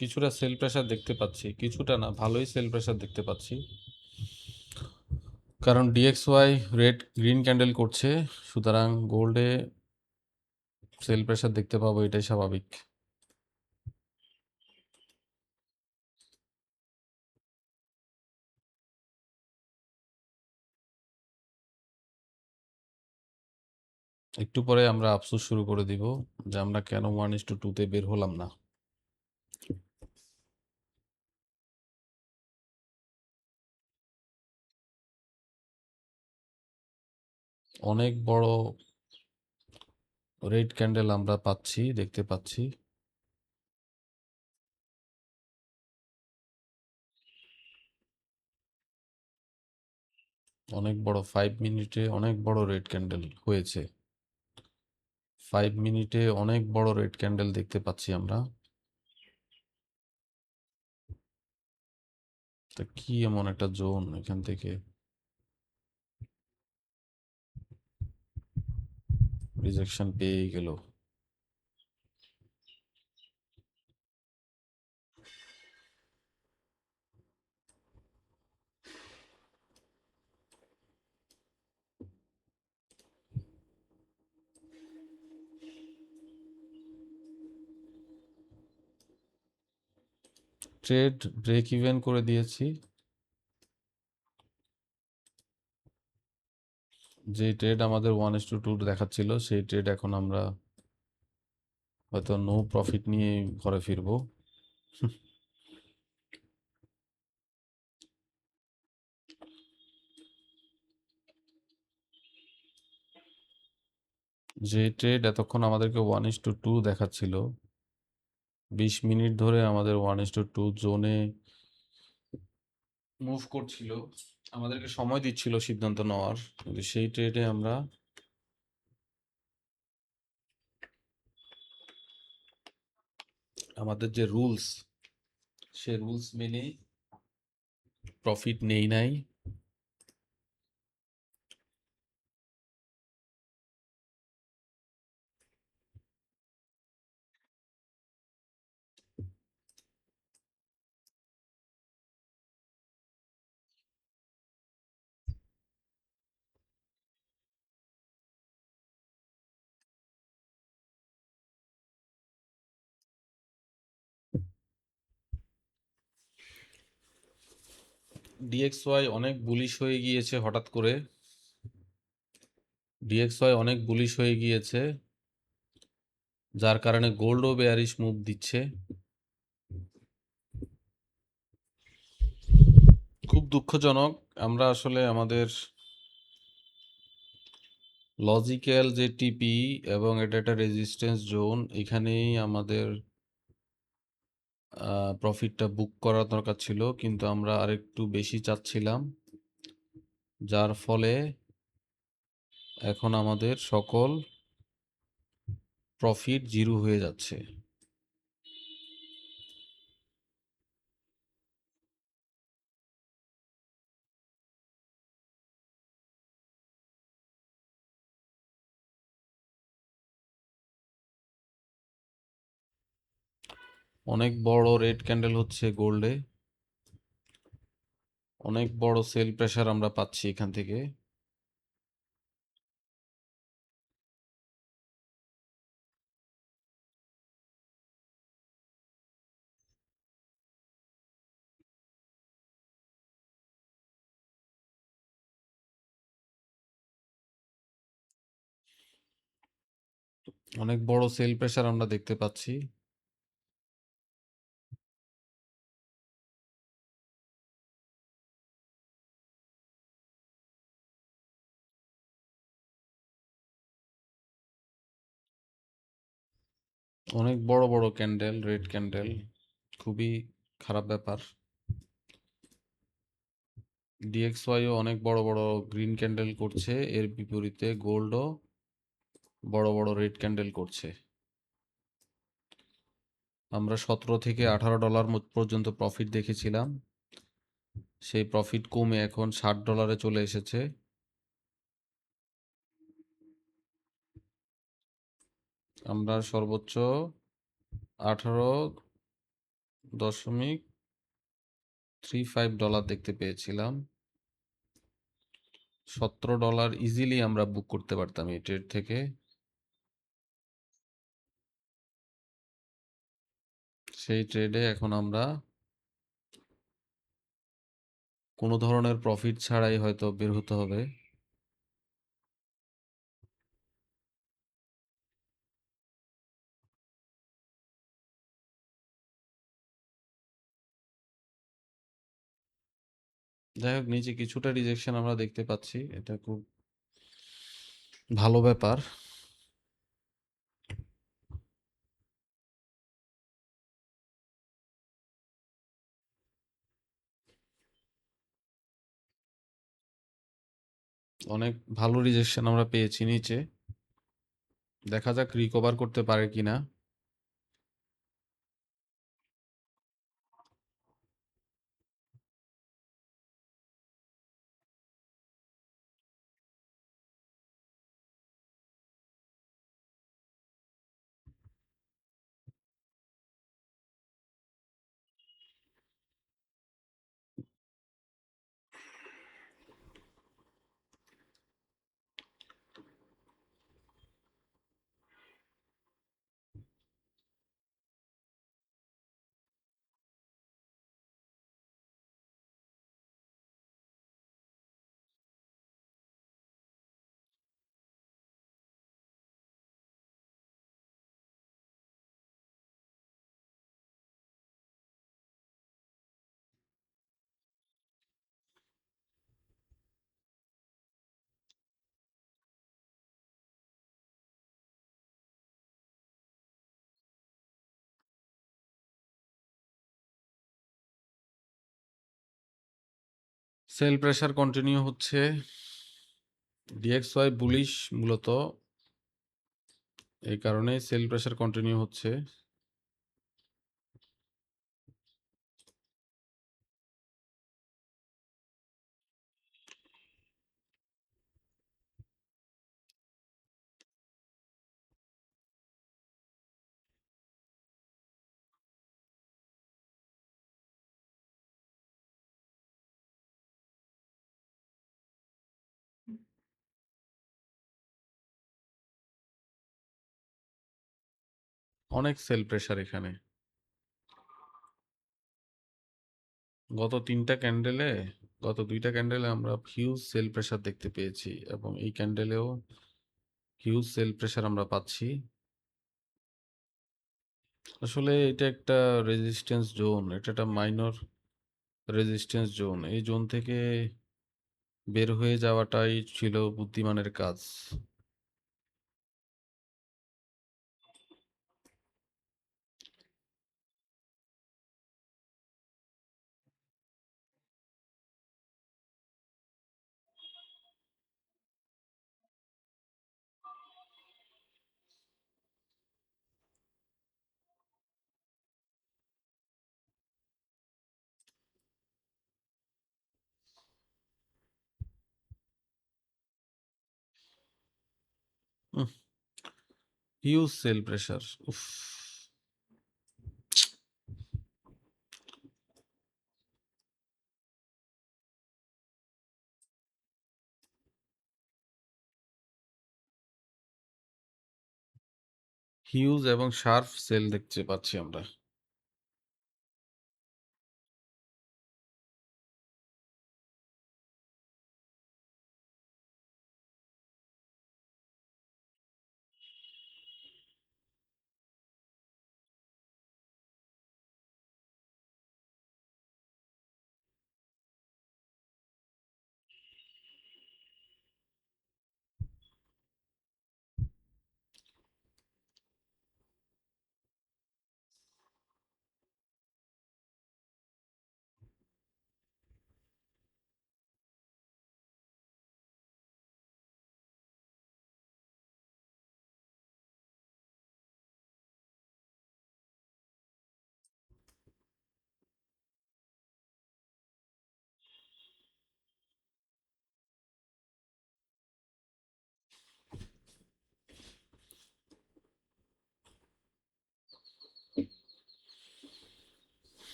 কিছুটা সেল প্রেশার দেখতে পাচ্ছি, কিছুটা না, ভালোই সেল প্রেশার দেখতে পাচ্ছি। কারণ DXY রেড গ্রিন ক্যান্ডেল করছে, সুতরাং গোল্ডে সেল প্রেশার দেখতে পাবো, এটাই স্বাভাবিক। একটু পরে আমরা আফসোস শুরু করে দিব যে আমরা কেন 1:2 বের হলাম না। অনেক বড় রেড ক্যান্ডেল আমরা পাচ্ছি, দেখতে পাচ্ছি। অনেক বড় 5 মিনিটে অনেক বড় রেড ক্যান্ডেল হয়েছে। 5 মিনিটে অনেক বড় রেড ক্যান্ডেল দেখতে পাচ্ছি আমরা। তা কি এমন একটা জোন এখান থেকে রিজেকশন পেয়ে গেল। ট্রেড ব্রেক ইভেন করে দিয়েছি। যে ট্রেড আমাদের 1:2 দেখাচ্ছিল, সেই ট্রেড এখন আমরা হয়তো নো প্রফিট নিয়ে ঘরে ফিরবো। যে ট্রেড এতক্ষণ আমাদেরকে 1:2 দেখাচ্ছিল, 20 মিনিট ধরে আমাদের 1:2 জোনে মুভ করছিল, আমাদেরকে সময় দিচ্ছিল সিদ্ধান্ত নেওয়ার, কিন্তু সেই ট্রেডে আমরা আমাদের যে রুলস, সে রুলস মেনে প্রফিট নেই নাই। DXY অনেক বুলিশ হয়ে গিয়েছে হঠাৎ করে। DXY অনেক বুলিশ হয়ে গিয়েছে, যার কারণে গোল্ডও বেয়ারিশ মুভ দিচ্ছে। খুব দুঃখজনক। আমরা আসলে আমাদের লজিক্যাল যে টিপি এবং এটা একটা রেজিস্ট্যান্স জোন, এখানেই আমাদের প্রফিটটা বুক করা দরকার ছিল, কিন্তু আমরা আরেকটু বেশি চাচ্ছিলাম, যার ফলে এখন আমাদের সকল প্রফিট জিরো হয়ে যাচ্ছে। অনেক বড় রেড ক্যান্ডেল হচ্ছে গোল্ডে, অনেক বড় সেল প্রেসার আমরা পাচ্ছি এখান থেকে। অনেক বড় সেল প্রেসার আমরা দেখতে পাচ্ছি। অনেক বড় বড় ক্যান্ডেল, রেড ক্যান্ডেল, খুবই খারাপ ব্যাপার। ডিএক্সওয়াইও অনেক বড় বড় গ্রিন ক্যান্ডেল করছে, এর বিপরীতে গোল্ডও বড় বড় রেড ক্যান্ডেল করছে। আমরা $17 থেকে $18 পর্যন্ত প্রফিট দেখেছিলাম, সেই প্রফিট কমে এখন $60 চলে এসেছে। আমরা সর্বোচ্চ $18.35 দেখতে পেয়েছিলাম। $17 ইজিলি আমরা বুক করতে পারতাম এই ট্রেড থেকে। সেই ট্রেডে এখন আমরা কোনো ধরনের প্রফিট ছাড়াই হয়তো বের হতে হবে। যাই হোক, নিচে কিছুটা রিজেকশন আমরা দেখতে পাচ্ছি, এটা খুব ভালো ব্যাপার। অনেক ভালো রিজেকশন আমরা পেয়েছি নিচে, দেখা যাক রিকভার করতে পারে কিনা। সেল প্রেসার কন্টিনিউ হচ্ছে, ডিএক্সওয়াই বুলিশ মূলত এই কারণে সেল প্রেসার কন্টিনিউ হচ্ছে। অনেক সেল প্রেসার এখানে, গত দুইটা ক্যান্ডেলে আমরা হিউজ সেল প্রেসার দেখতে পেয়েছি, এবং এই ক্যান্ডেলেও হিউজ সেল প্রেসার আমরা পাচ্ছি। আসলে এটা একটা রেজিস্ট্যান্স জোন, এটা একটা মাইনর রেজিস্ট্যান্স জোন। এই জোন থেকে বের হয়ে যাওয়াটাই ছিল বুদ্ধিমানের কাজ। Huge sell pressure. উফ! হিউজ এবং শার্প সেল দেখতে পাচ্ছি আমরা।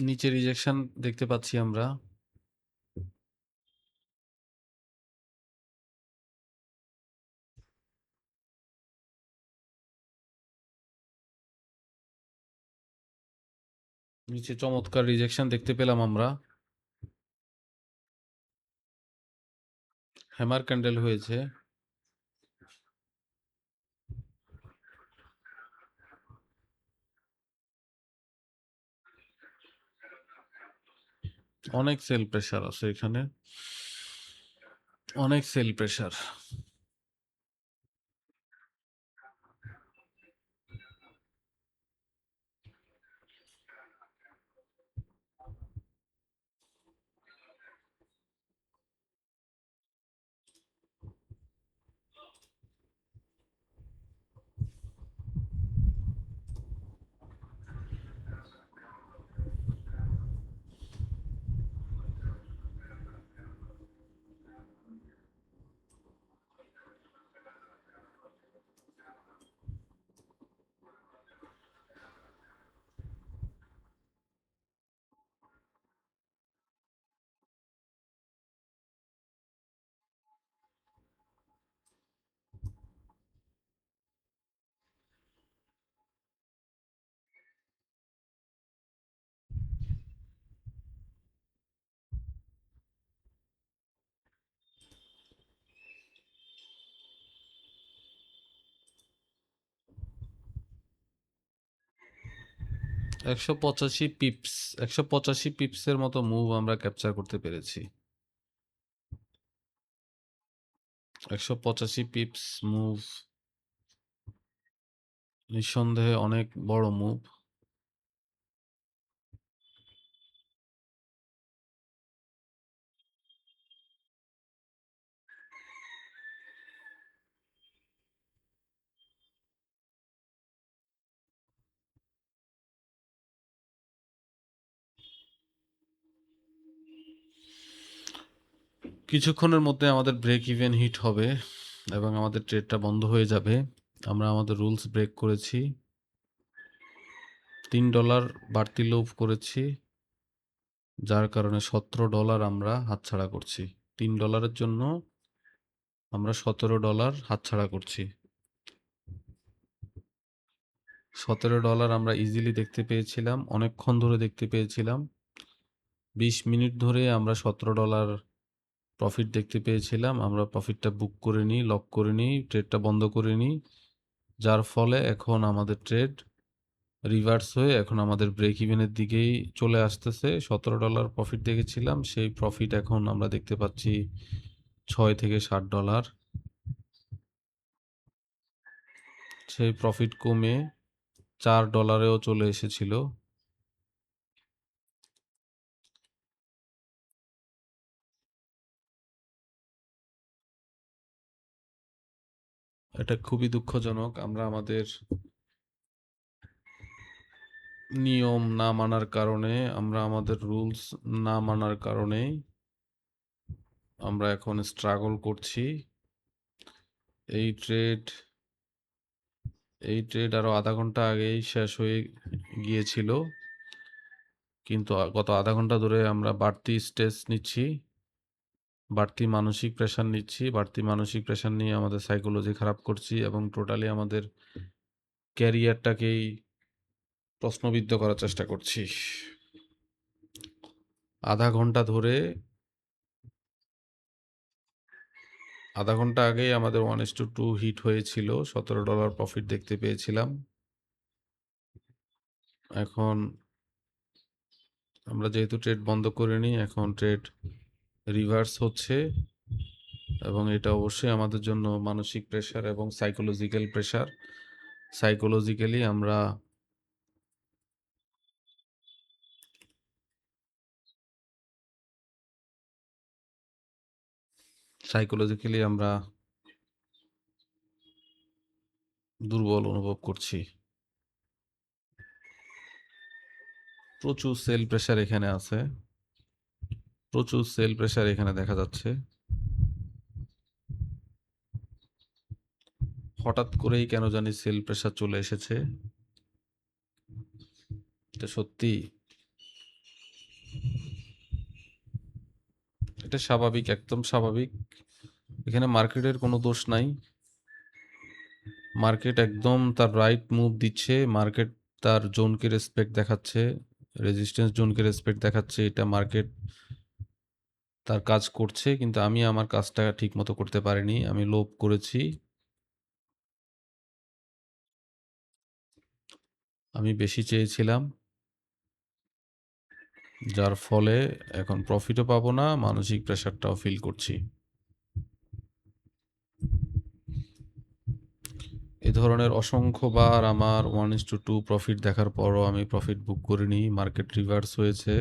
নিচে রিজেকশন দেখতে পাচ্ছি আমরা। নিচে চমৎকার রিজেকশন দেখতে পেলাম আমরা। হ্যামার ক্যান্ডেল হয়েছে। অনেক সেল প্রেশার আছে এখানে। অনেক সেল প্রেশার। একশো 85 পিপসের মতো মুভ আমরা ক্যাপচার করতে পেরেছি। 185 পিপস মুভ নিঃসন্দেহে অনেক বড় মুভ। কিছুক্ষণের মধ্যে আমাদের ব্রেক ইভেন হিট হবে এবং আমাদের ট্রেডটা বন্ধ হয়ে যাবে। আমরা আমাদের রুলস ব্রেক করেছি। $3 বাড়তি লোভ করেছি, যার কারণে $17 আমরা হাতছাড়া করছি। $3 জন্য আমরা $17 হাতছাড়া করছি। $17 আমরা ইজিলি দেখতে পেয়েছিলাম, অনেকক্ষণ ধরে দেখতে পেয়েছিলাম। 20 মিনিট ধরে আমরা $17 প্রফিট দেখতে পেয়েছিলাম। আমরা প্রফিটটা বুক করে নিই, লক করে নিই, ট্রেডটা বন্ধ করে নিই, যার ফলে এখন আমাদের ট্রেড রিভার্স হয়ে এখন আমাদের ব্রেক ইভেনের দিকেই চলে আসতেছে। $17 প্রফিট দেখেছিলাম, সেই প্রফিট এখন আমরা দেখতে পাচ্ছি $6 থেকে $7। সেই প্রফিট কমে $4-এও চলে এসেছিল। এটা খুবই দুঃখজনক। আমরা আমাদের নিয়ম না মানার কারণে, আমরা আমাদের রুলস না মানার কারণেই আমরা এখন স্ট্রাগল করছি। এই ট্রেড আরো আধা ঘন্টা আগেই শেষ হয়ে গিয়েছিল, কিন্তু গত আধা ঘন্টা ধরে আমরা বাড়তি স্ট্রেস নিচ্ছি, বাড়তি মানসিক প্রেশার নিচ্ছি, বাড়তি মানসিক প্রেশার নিয়ে আমাদের সাইকোলজি খারাপ করছি এবং টোটালি আমাদের ক্যারিয়ারটাকেই প্রশ্নবিদ্ধ করার চেষ্টা করছি। আধা ঘন্টা আগেই আমাদের 1:2 হিট হয়েছিল, $17 প্রফিট দেখতে পেয়েছিলাম। এখন আমরা যেহেতু ট্রেড বন্ধ করিনি, এখন ট্রেড রিভার্স হচ্ছে এবং এটা অবশ্যই আমাদের জন্য মানসিক প্রেশার এবং সাইকোলজিক্যাল প্রেশার। সাইকোলজিক্যালি আমরা দুর্বল অনুভব করছি। প্রচুর সেল প্রেশার এখানে আছে, প্রচুর সেল প্রেশার এখানে দেখা যাচ্ছে। হঠাৎ করেই কেন জানি সেল প্রেশার চলে এসেছে। এটা সত্যি, এটা স্বাভাবিক, একদম স্বাভাবিক। এখানে মার্কেটের কোনো দোষ নাই। মার্কেট একদম তার রাইট মুভ দিচ্ছে, মার্কেট তার জোনকে রেসপেক্ট দেখাচ্ছে, রেজিস্ট্যান্স জোনকে রেসপেক্ট দেখাচ্ছে। এটা মার্কেট তার কাজ করছে, কিন্তু আমি আমার কাজটা ঠিক মতো করতে পারিনি। আমি লোভ করেছি, আমি বেশি চেয়েছিলাম, যার ফলে এখন প্রফিটও পাবো না, মানসিক প্রেশারটাও ফিল করছি। এ ধরনের অসংখ্যবার আমার 1:2 প্রফিট দেখার পরও আমি প্রফিট বুক করিনি। মার্কেট রিভার্স হয়েছে,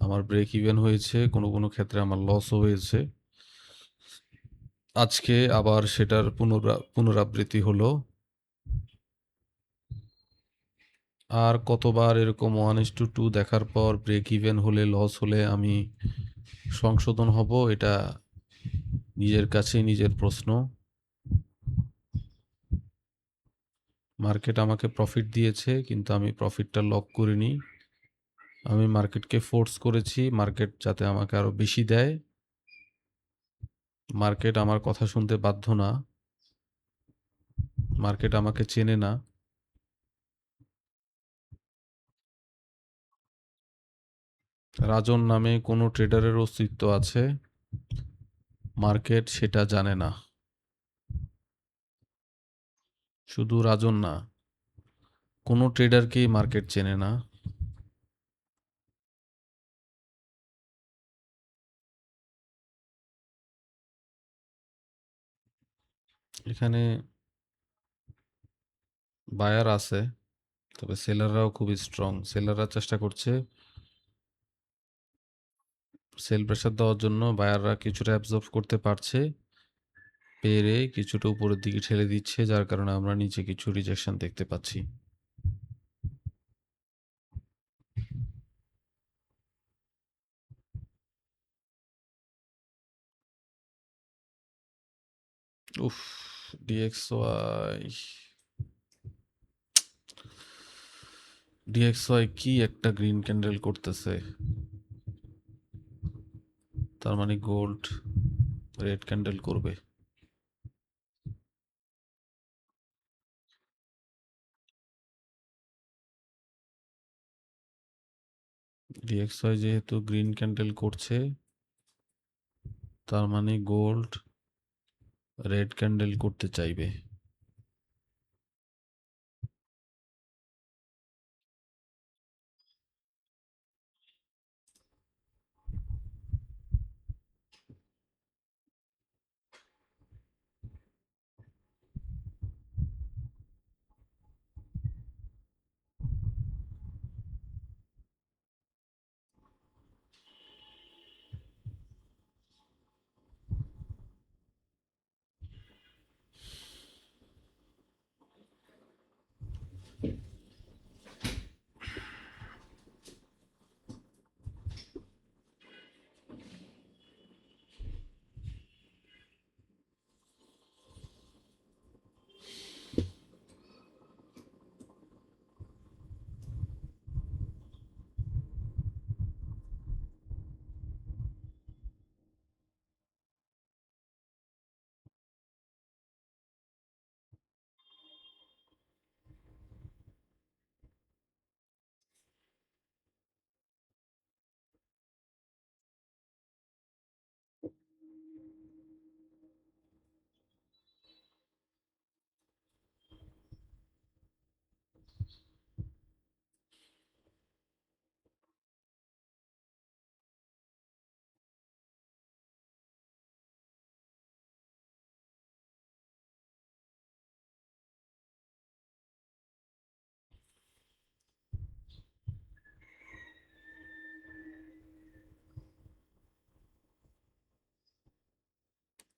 আমার ব্রেক ইভেন হয়েছে, কোনো কোনো ক্ষেত্রে আমার লসও হয়েছে। আজকে আবার সেটার পুনরাবৃত্তি হলো। আর কতবার এরকম 1:2 দেখার পর ব্রেক ইভেন হলে, লস হলে আমি সংশোধন হব? এটা নিজের কাছেই নিজের প্রশ্ন। মার্কেট আমাকে প্রফিট দিয়েছে, কিন্তু আমি প্রফিটটা লক করিনি। আমি মার্কেটকে ফোর্স করেছি, মার্কেট যাতে আমাকে আরো বেশি দেয়। মার্কেট আমার কথা শুনতে বাধ্য না, মার্কেট আমাকে চেনে না। রাজন নামে কোনো ট্রেডারের অস্তিত্ব আছে, মার্কেট সেটা জানে না। শুধু রাজন না, কোনো ট্রেডারকেই মার্কেট চেনে না। এখানে বায়ার আছে, তবে সেলাররাও খুবই স্ট্রং। সেলাররা চেষ্টা করছে সেল প্রেশার দেওয়ার জন্য, বায়াররা কিছুটা অ্যাবজর্ব করতে পারছে, পেরে কিছুটা উপরের দিকে ঠেলে দিচ্ছে, যার কারণে আমরা নিচে কিছু রিজেকশন দেখতে পাচ্ছি। উফ, ডিএক্সওয়াই কি একটা গ্রিন ক্যান্ডেল করতেছে, তার মানে গোল্ড রেড ক্যান্ডেল করবে। ডিএক্সওয়াই যেহেতু গ্রিন ক্যান্ডেল করছে, তার মানে গোল্ড রেড ক্যান্ডেল করতে চাইবে।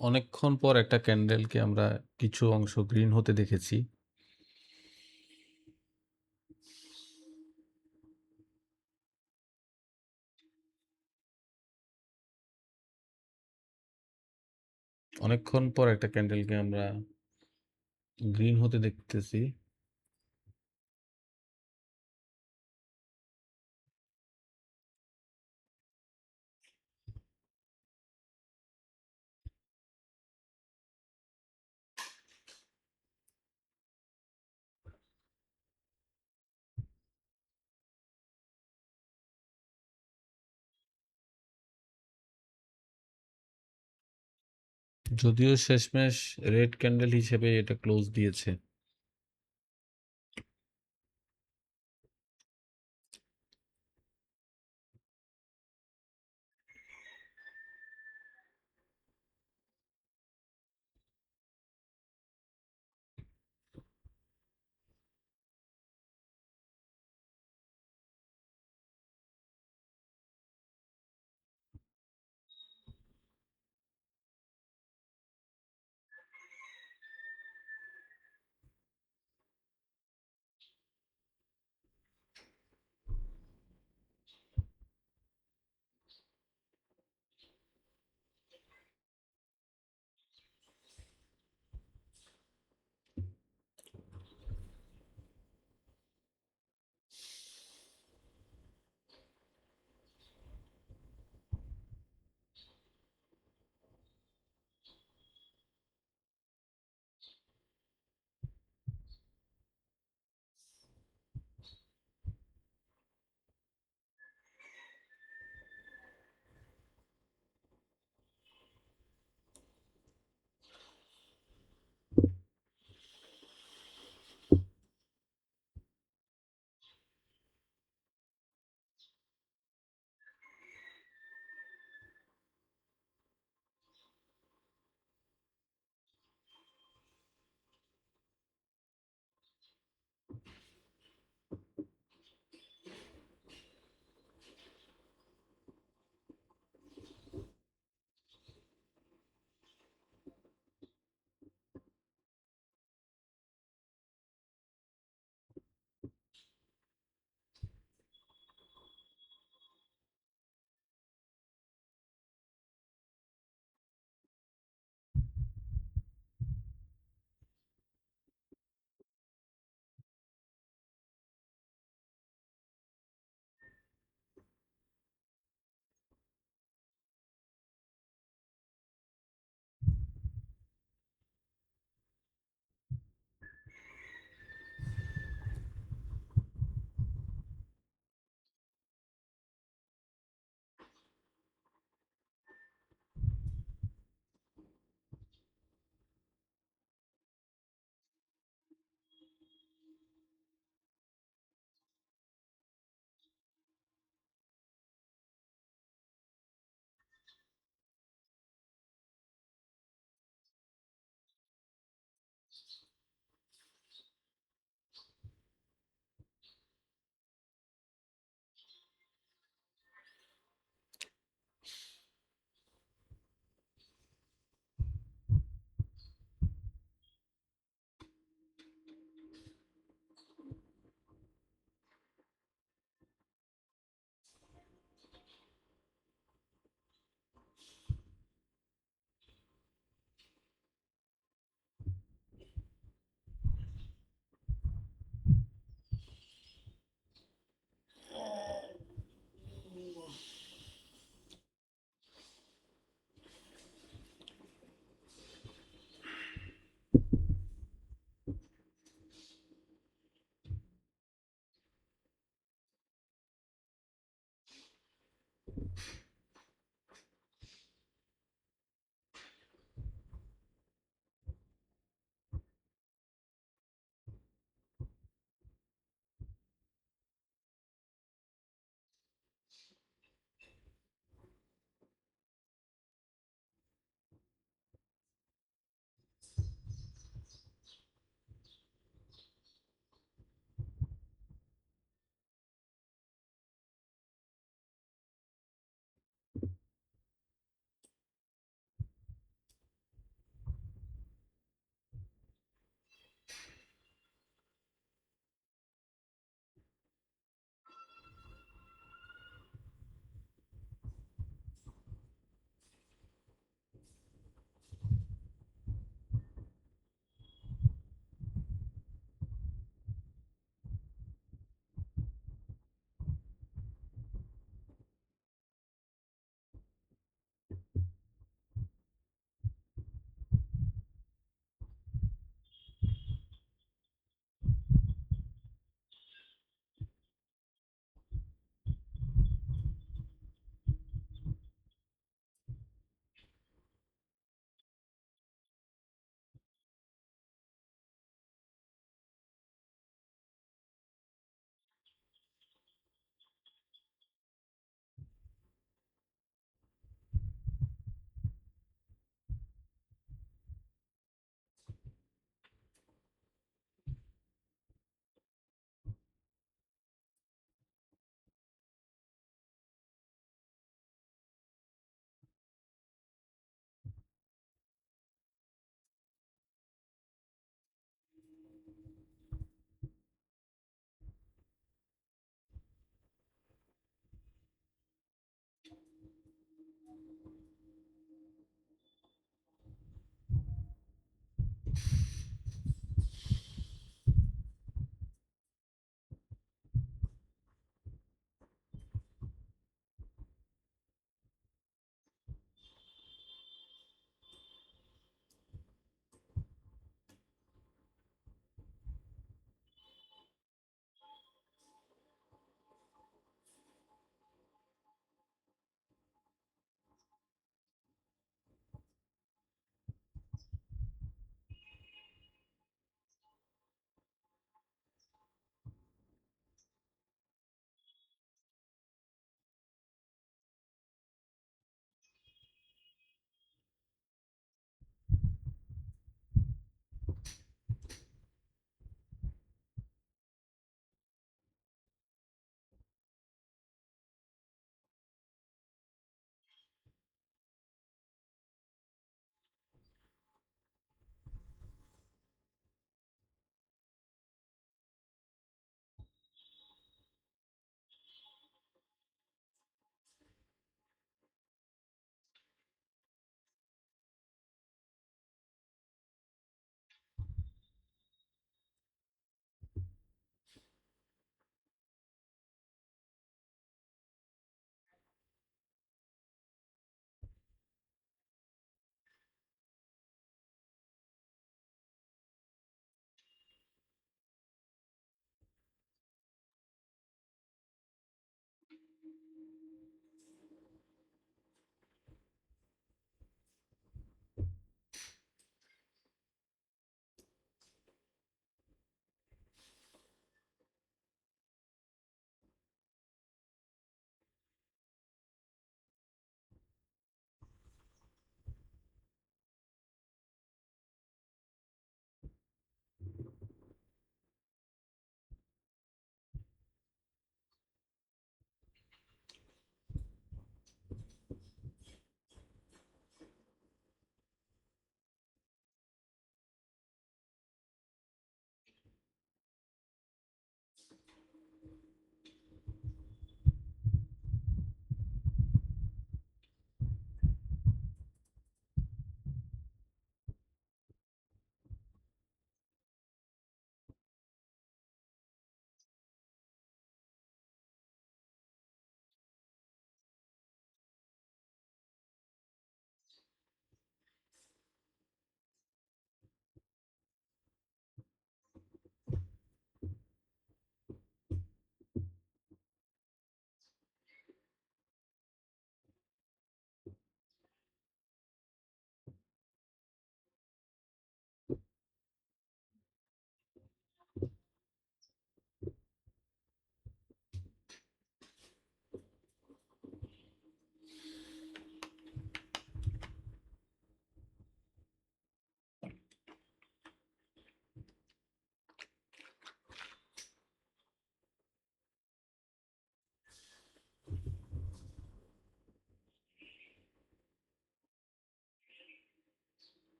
অনেকক্ষণ পর একটা ক্যান্ডেলকে আমরা কিছু অংশ গ্রিন হতে দেখেছি। অনেকক্ষণ পর একটা ক্যান্ডেলকে আমরা গ্রিন হতে দেখতেছি। যদিও শেষমেশ রেড ক্যান্ডেল হিসেবে এটা ক্লোজ দিয়েছে।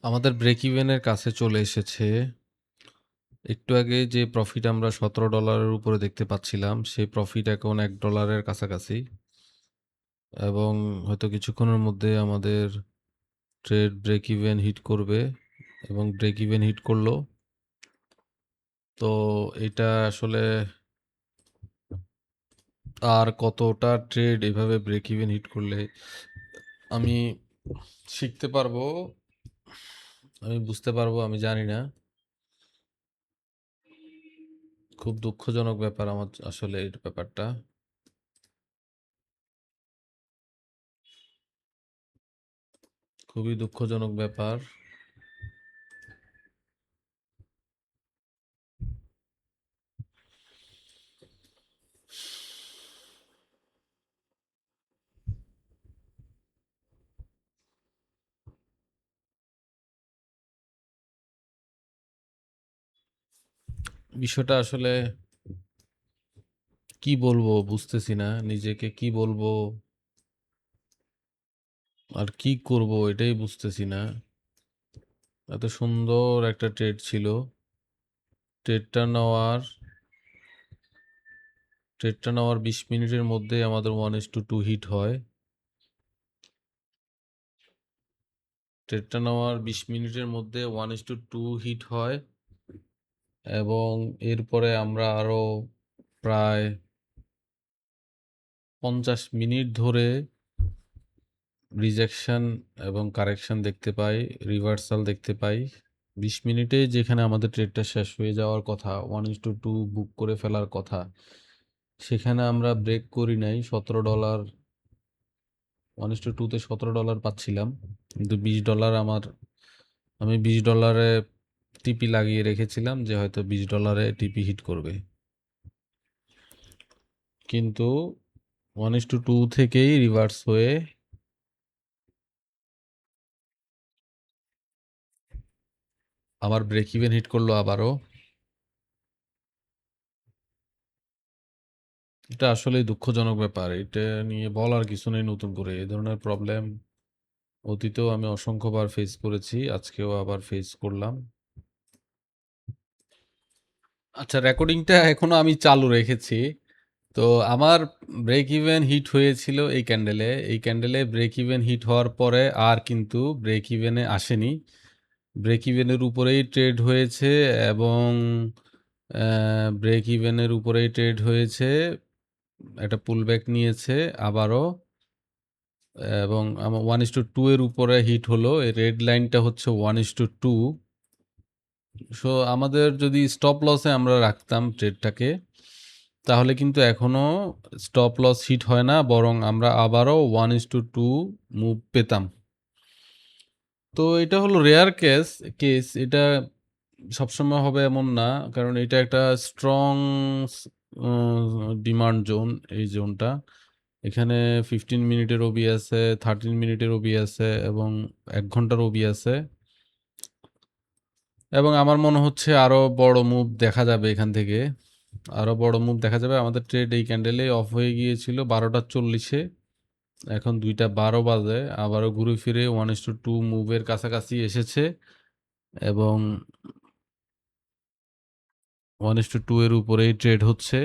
আমাদের ব্রেক ইভেনের কাছে চলে এসেছে। একটু আগে যে প্রফিট আমরা $17 উপরে দেখতে পাচ্ছিলাম, সেই প্রফিট এখন $1 কাছাকাছি। এবং হয়তো কিছুক্ষণের মধ্যে আমাদের ট্রেড ব্রেক ইভেন হিট করবে এবং ব্রেক ইভেন হিট করলো। তো এটা আসলে আর কতটা ট্রেড এভাবে ব্রেক ইভেন হিট করলে আমি শিখতে পারবো, আমি বুঝতে পারবো, আমি জানি না। খুব দুঃখজনক ব্যাপার আমার আসলে এই ব্যাপারটা। খুবই দুঃখজনক ব্যাপার। বিষয়টা আসলে কি বলবো বুঝতেছি না, নিজেকে কি বলবো আর কি করব এটাই বুঝতেছি না। এত সুন্দর একটা ট্রেড ছিল, ট্রেডটা নেওয়ার ট্রেডটা নেওয়ার 20 মিনিটের মধ্যে আমাদের 1:2 হিট হয়। ট্রেডটা নেওয়ার 20 মিনিটের মধ্যে 1:2 হিট হয় এবং এরপরে আমরা আরো প্রায় 50 মিনিট ধরে রিজেকশন এবং কারেকশন দেখতে পাই, রিভার্সাল দেখতে পাই। 20 মিনিটে যেখানে আমাদের ট্রেডটা শেষ হয়ে যাওয়ার কথা, 1:2 বুক করে ফেলার কথা, সেখানে আমরা ব্রেক করি নাই। $17 1:2 তে $17 পাচ্ছিলাম, কিন্তু $20 আমি $20 টিপি লাগিয়ে রেখেছিলাম যে হয়তো $20 টিপি হিট করবে, কিন্তু 1:2 থেকেই রিভার্স হয়ে আবার ব্রেক ইভেন হিট করলো আবারও। এটা আসলেই দুঃখজনক ব্যাপার। এটা নিয়ে বলার কিছু নেই নতুন করে। এই ধরনের প্রবলেম অতীতেও আমি অসংখ্যবার ফেস করেছি, আজকেও আবার ফেস করলাম। আচ্ছা, রেকর্ডিংটা এখনো আমি চালু রেখেছি। তো আমার ব্রেক ইভেন হিট হয়েছিল এই ক্যান্ডেলে ব্রেক ইভেন হিট হওয়ার পরে আর কিন্তু ব্রেক ইভেনে আসেনি। ব্রেক ইভেনের উপরেই ট্রেড হয়েছে এবং ব্রেক ইভেনের উপরেই ট্রেড হয়েছে, একটা পুলব্যাক নিয়েছে আবারও, এবং আমার 1:2 এর উপরে হিট হলো। এই রেড লাইনটা হচ্ছে 1:2। সো আমাদের যদি স্টপ লসে আমরা রাখতাম ট্রেডটাকে, তাহলে কিন্তু এখনো স্টপ লস হিট হয় না, বরং আমরা আবারও 1:2 মুভ পেতাম। তো এটা হলো রেয়ার কেস। এটা সবসময় হবে এমন না, কারণ এটা একটা স্ট্রং ডিমান্ড জোন। এই জোনটা এখানে 15 মিনিটের ওবি আছে, 13 মিনিটের ওবি আছে এবং 1 ঘন্টার ওবি আছে, এবং আমার মনে হচ্ছে আরো বড় মুভ দেখা যাবে এখান থেকে। আরো বড় মুভ দেখা যাবে। আমাদের ট্রেড এই ক্যান্ডেলে অফ হয়ে গিয়েছিল 12:40-এ, এখন 2:12 বাজে, আবারও ঘুরে ফিরে 1:2 মুভের কাছাকাছি এসেছে এবং 1:2 এর উপরেই ট্রেড হচ্ছে।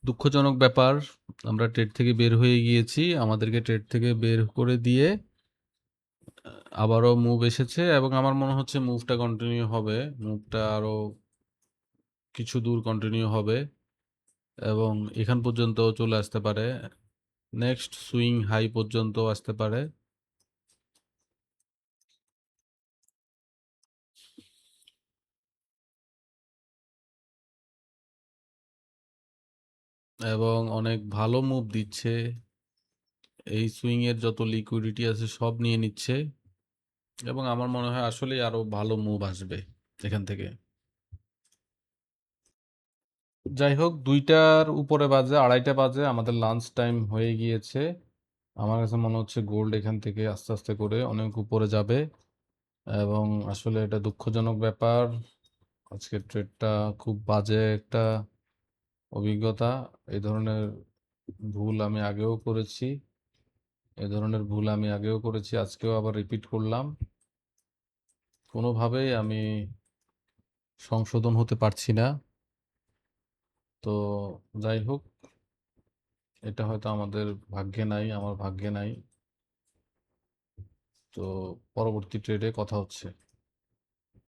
দুঃখজনক ব্যাপার, আমরা ট্রেড থেকে বের হয়ে গিয়েছি। আমাদেরকে ট্রেড থেকে বের করে দিয়ে আবারও মুভ এসেছে এবং আমার মনে হচ্ছে মুভটা কন্টিনিউ হবে। মুভটা আরো কিছু দূর কন্টিনিউ হবে এবং এখান পর্যন্ত চলে আসতে পারে, নেক্সট সুইং হাই পর্যন্ত আসতে পারে। এবং অনেক ভালো মুভ দিচ্ছে। এই সুইং এর যত লিকুইডিটি আছে সব নিয়ে নিচ্ছে এবং আমার মনে হয় আসলেই আরো ভালো মুভ আসবে এখান থেকে। যাই হোক, 2টার উপরে বাজে, 2:30 বাজে, আমাদের লাঞ্চ টাইম হয়ে গিয়েছে। আমার কাছে মনে হচ্ছে গোল্ড এখান থেকে আস্তে আস্তে করে অনেক উপরে যাবে এবং আসলে এটা দুঃখজনক ব্যাপার। আজকের ট্রেডটা খুব বাজে একটা অভিজ্ঞতা। এই ধরনের ভুল আমি আগেও করেছি, আজকেও আবার রিপিট করলাম। কোনোভাবেই আমি সংশোধন হতে পারছি না। তো যাই হোক, এটা হয়তো আমাদের ভাগ্যে নাই, আমার ভাগ্যে নাই। তো পরবর্তী ট্রেডে কথা হচ্ছে।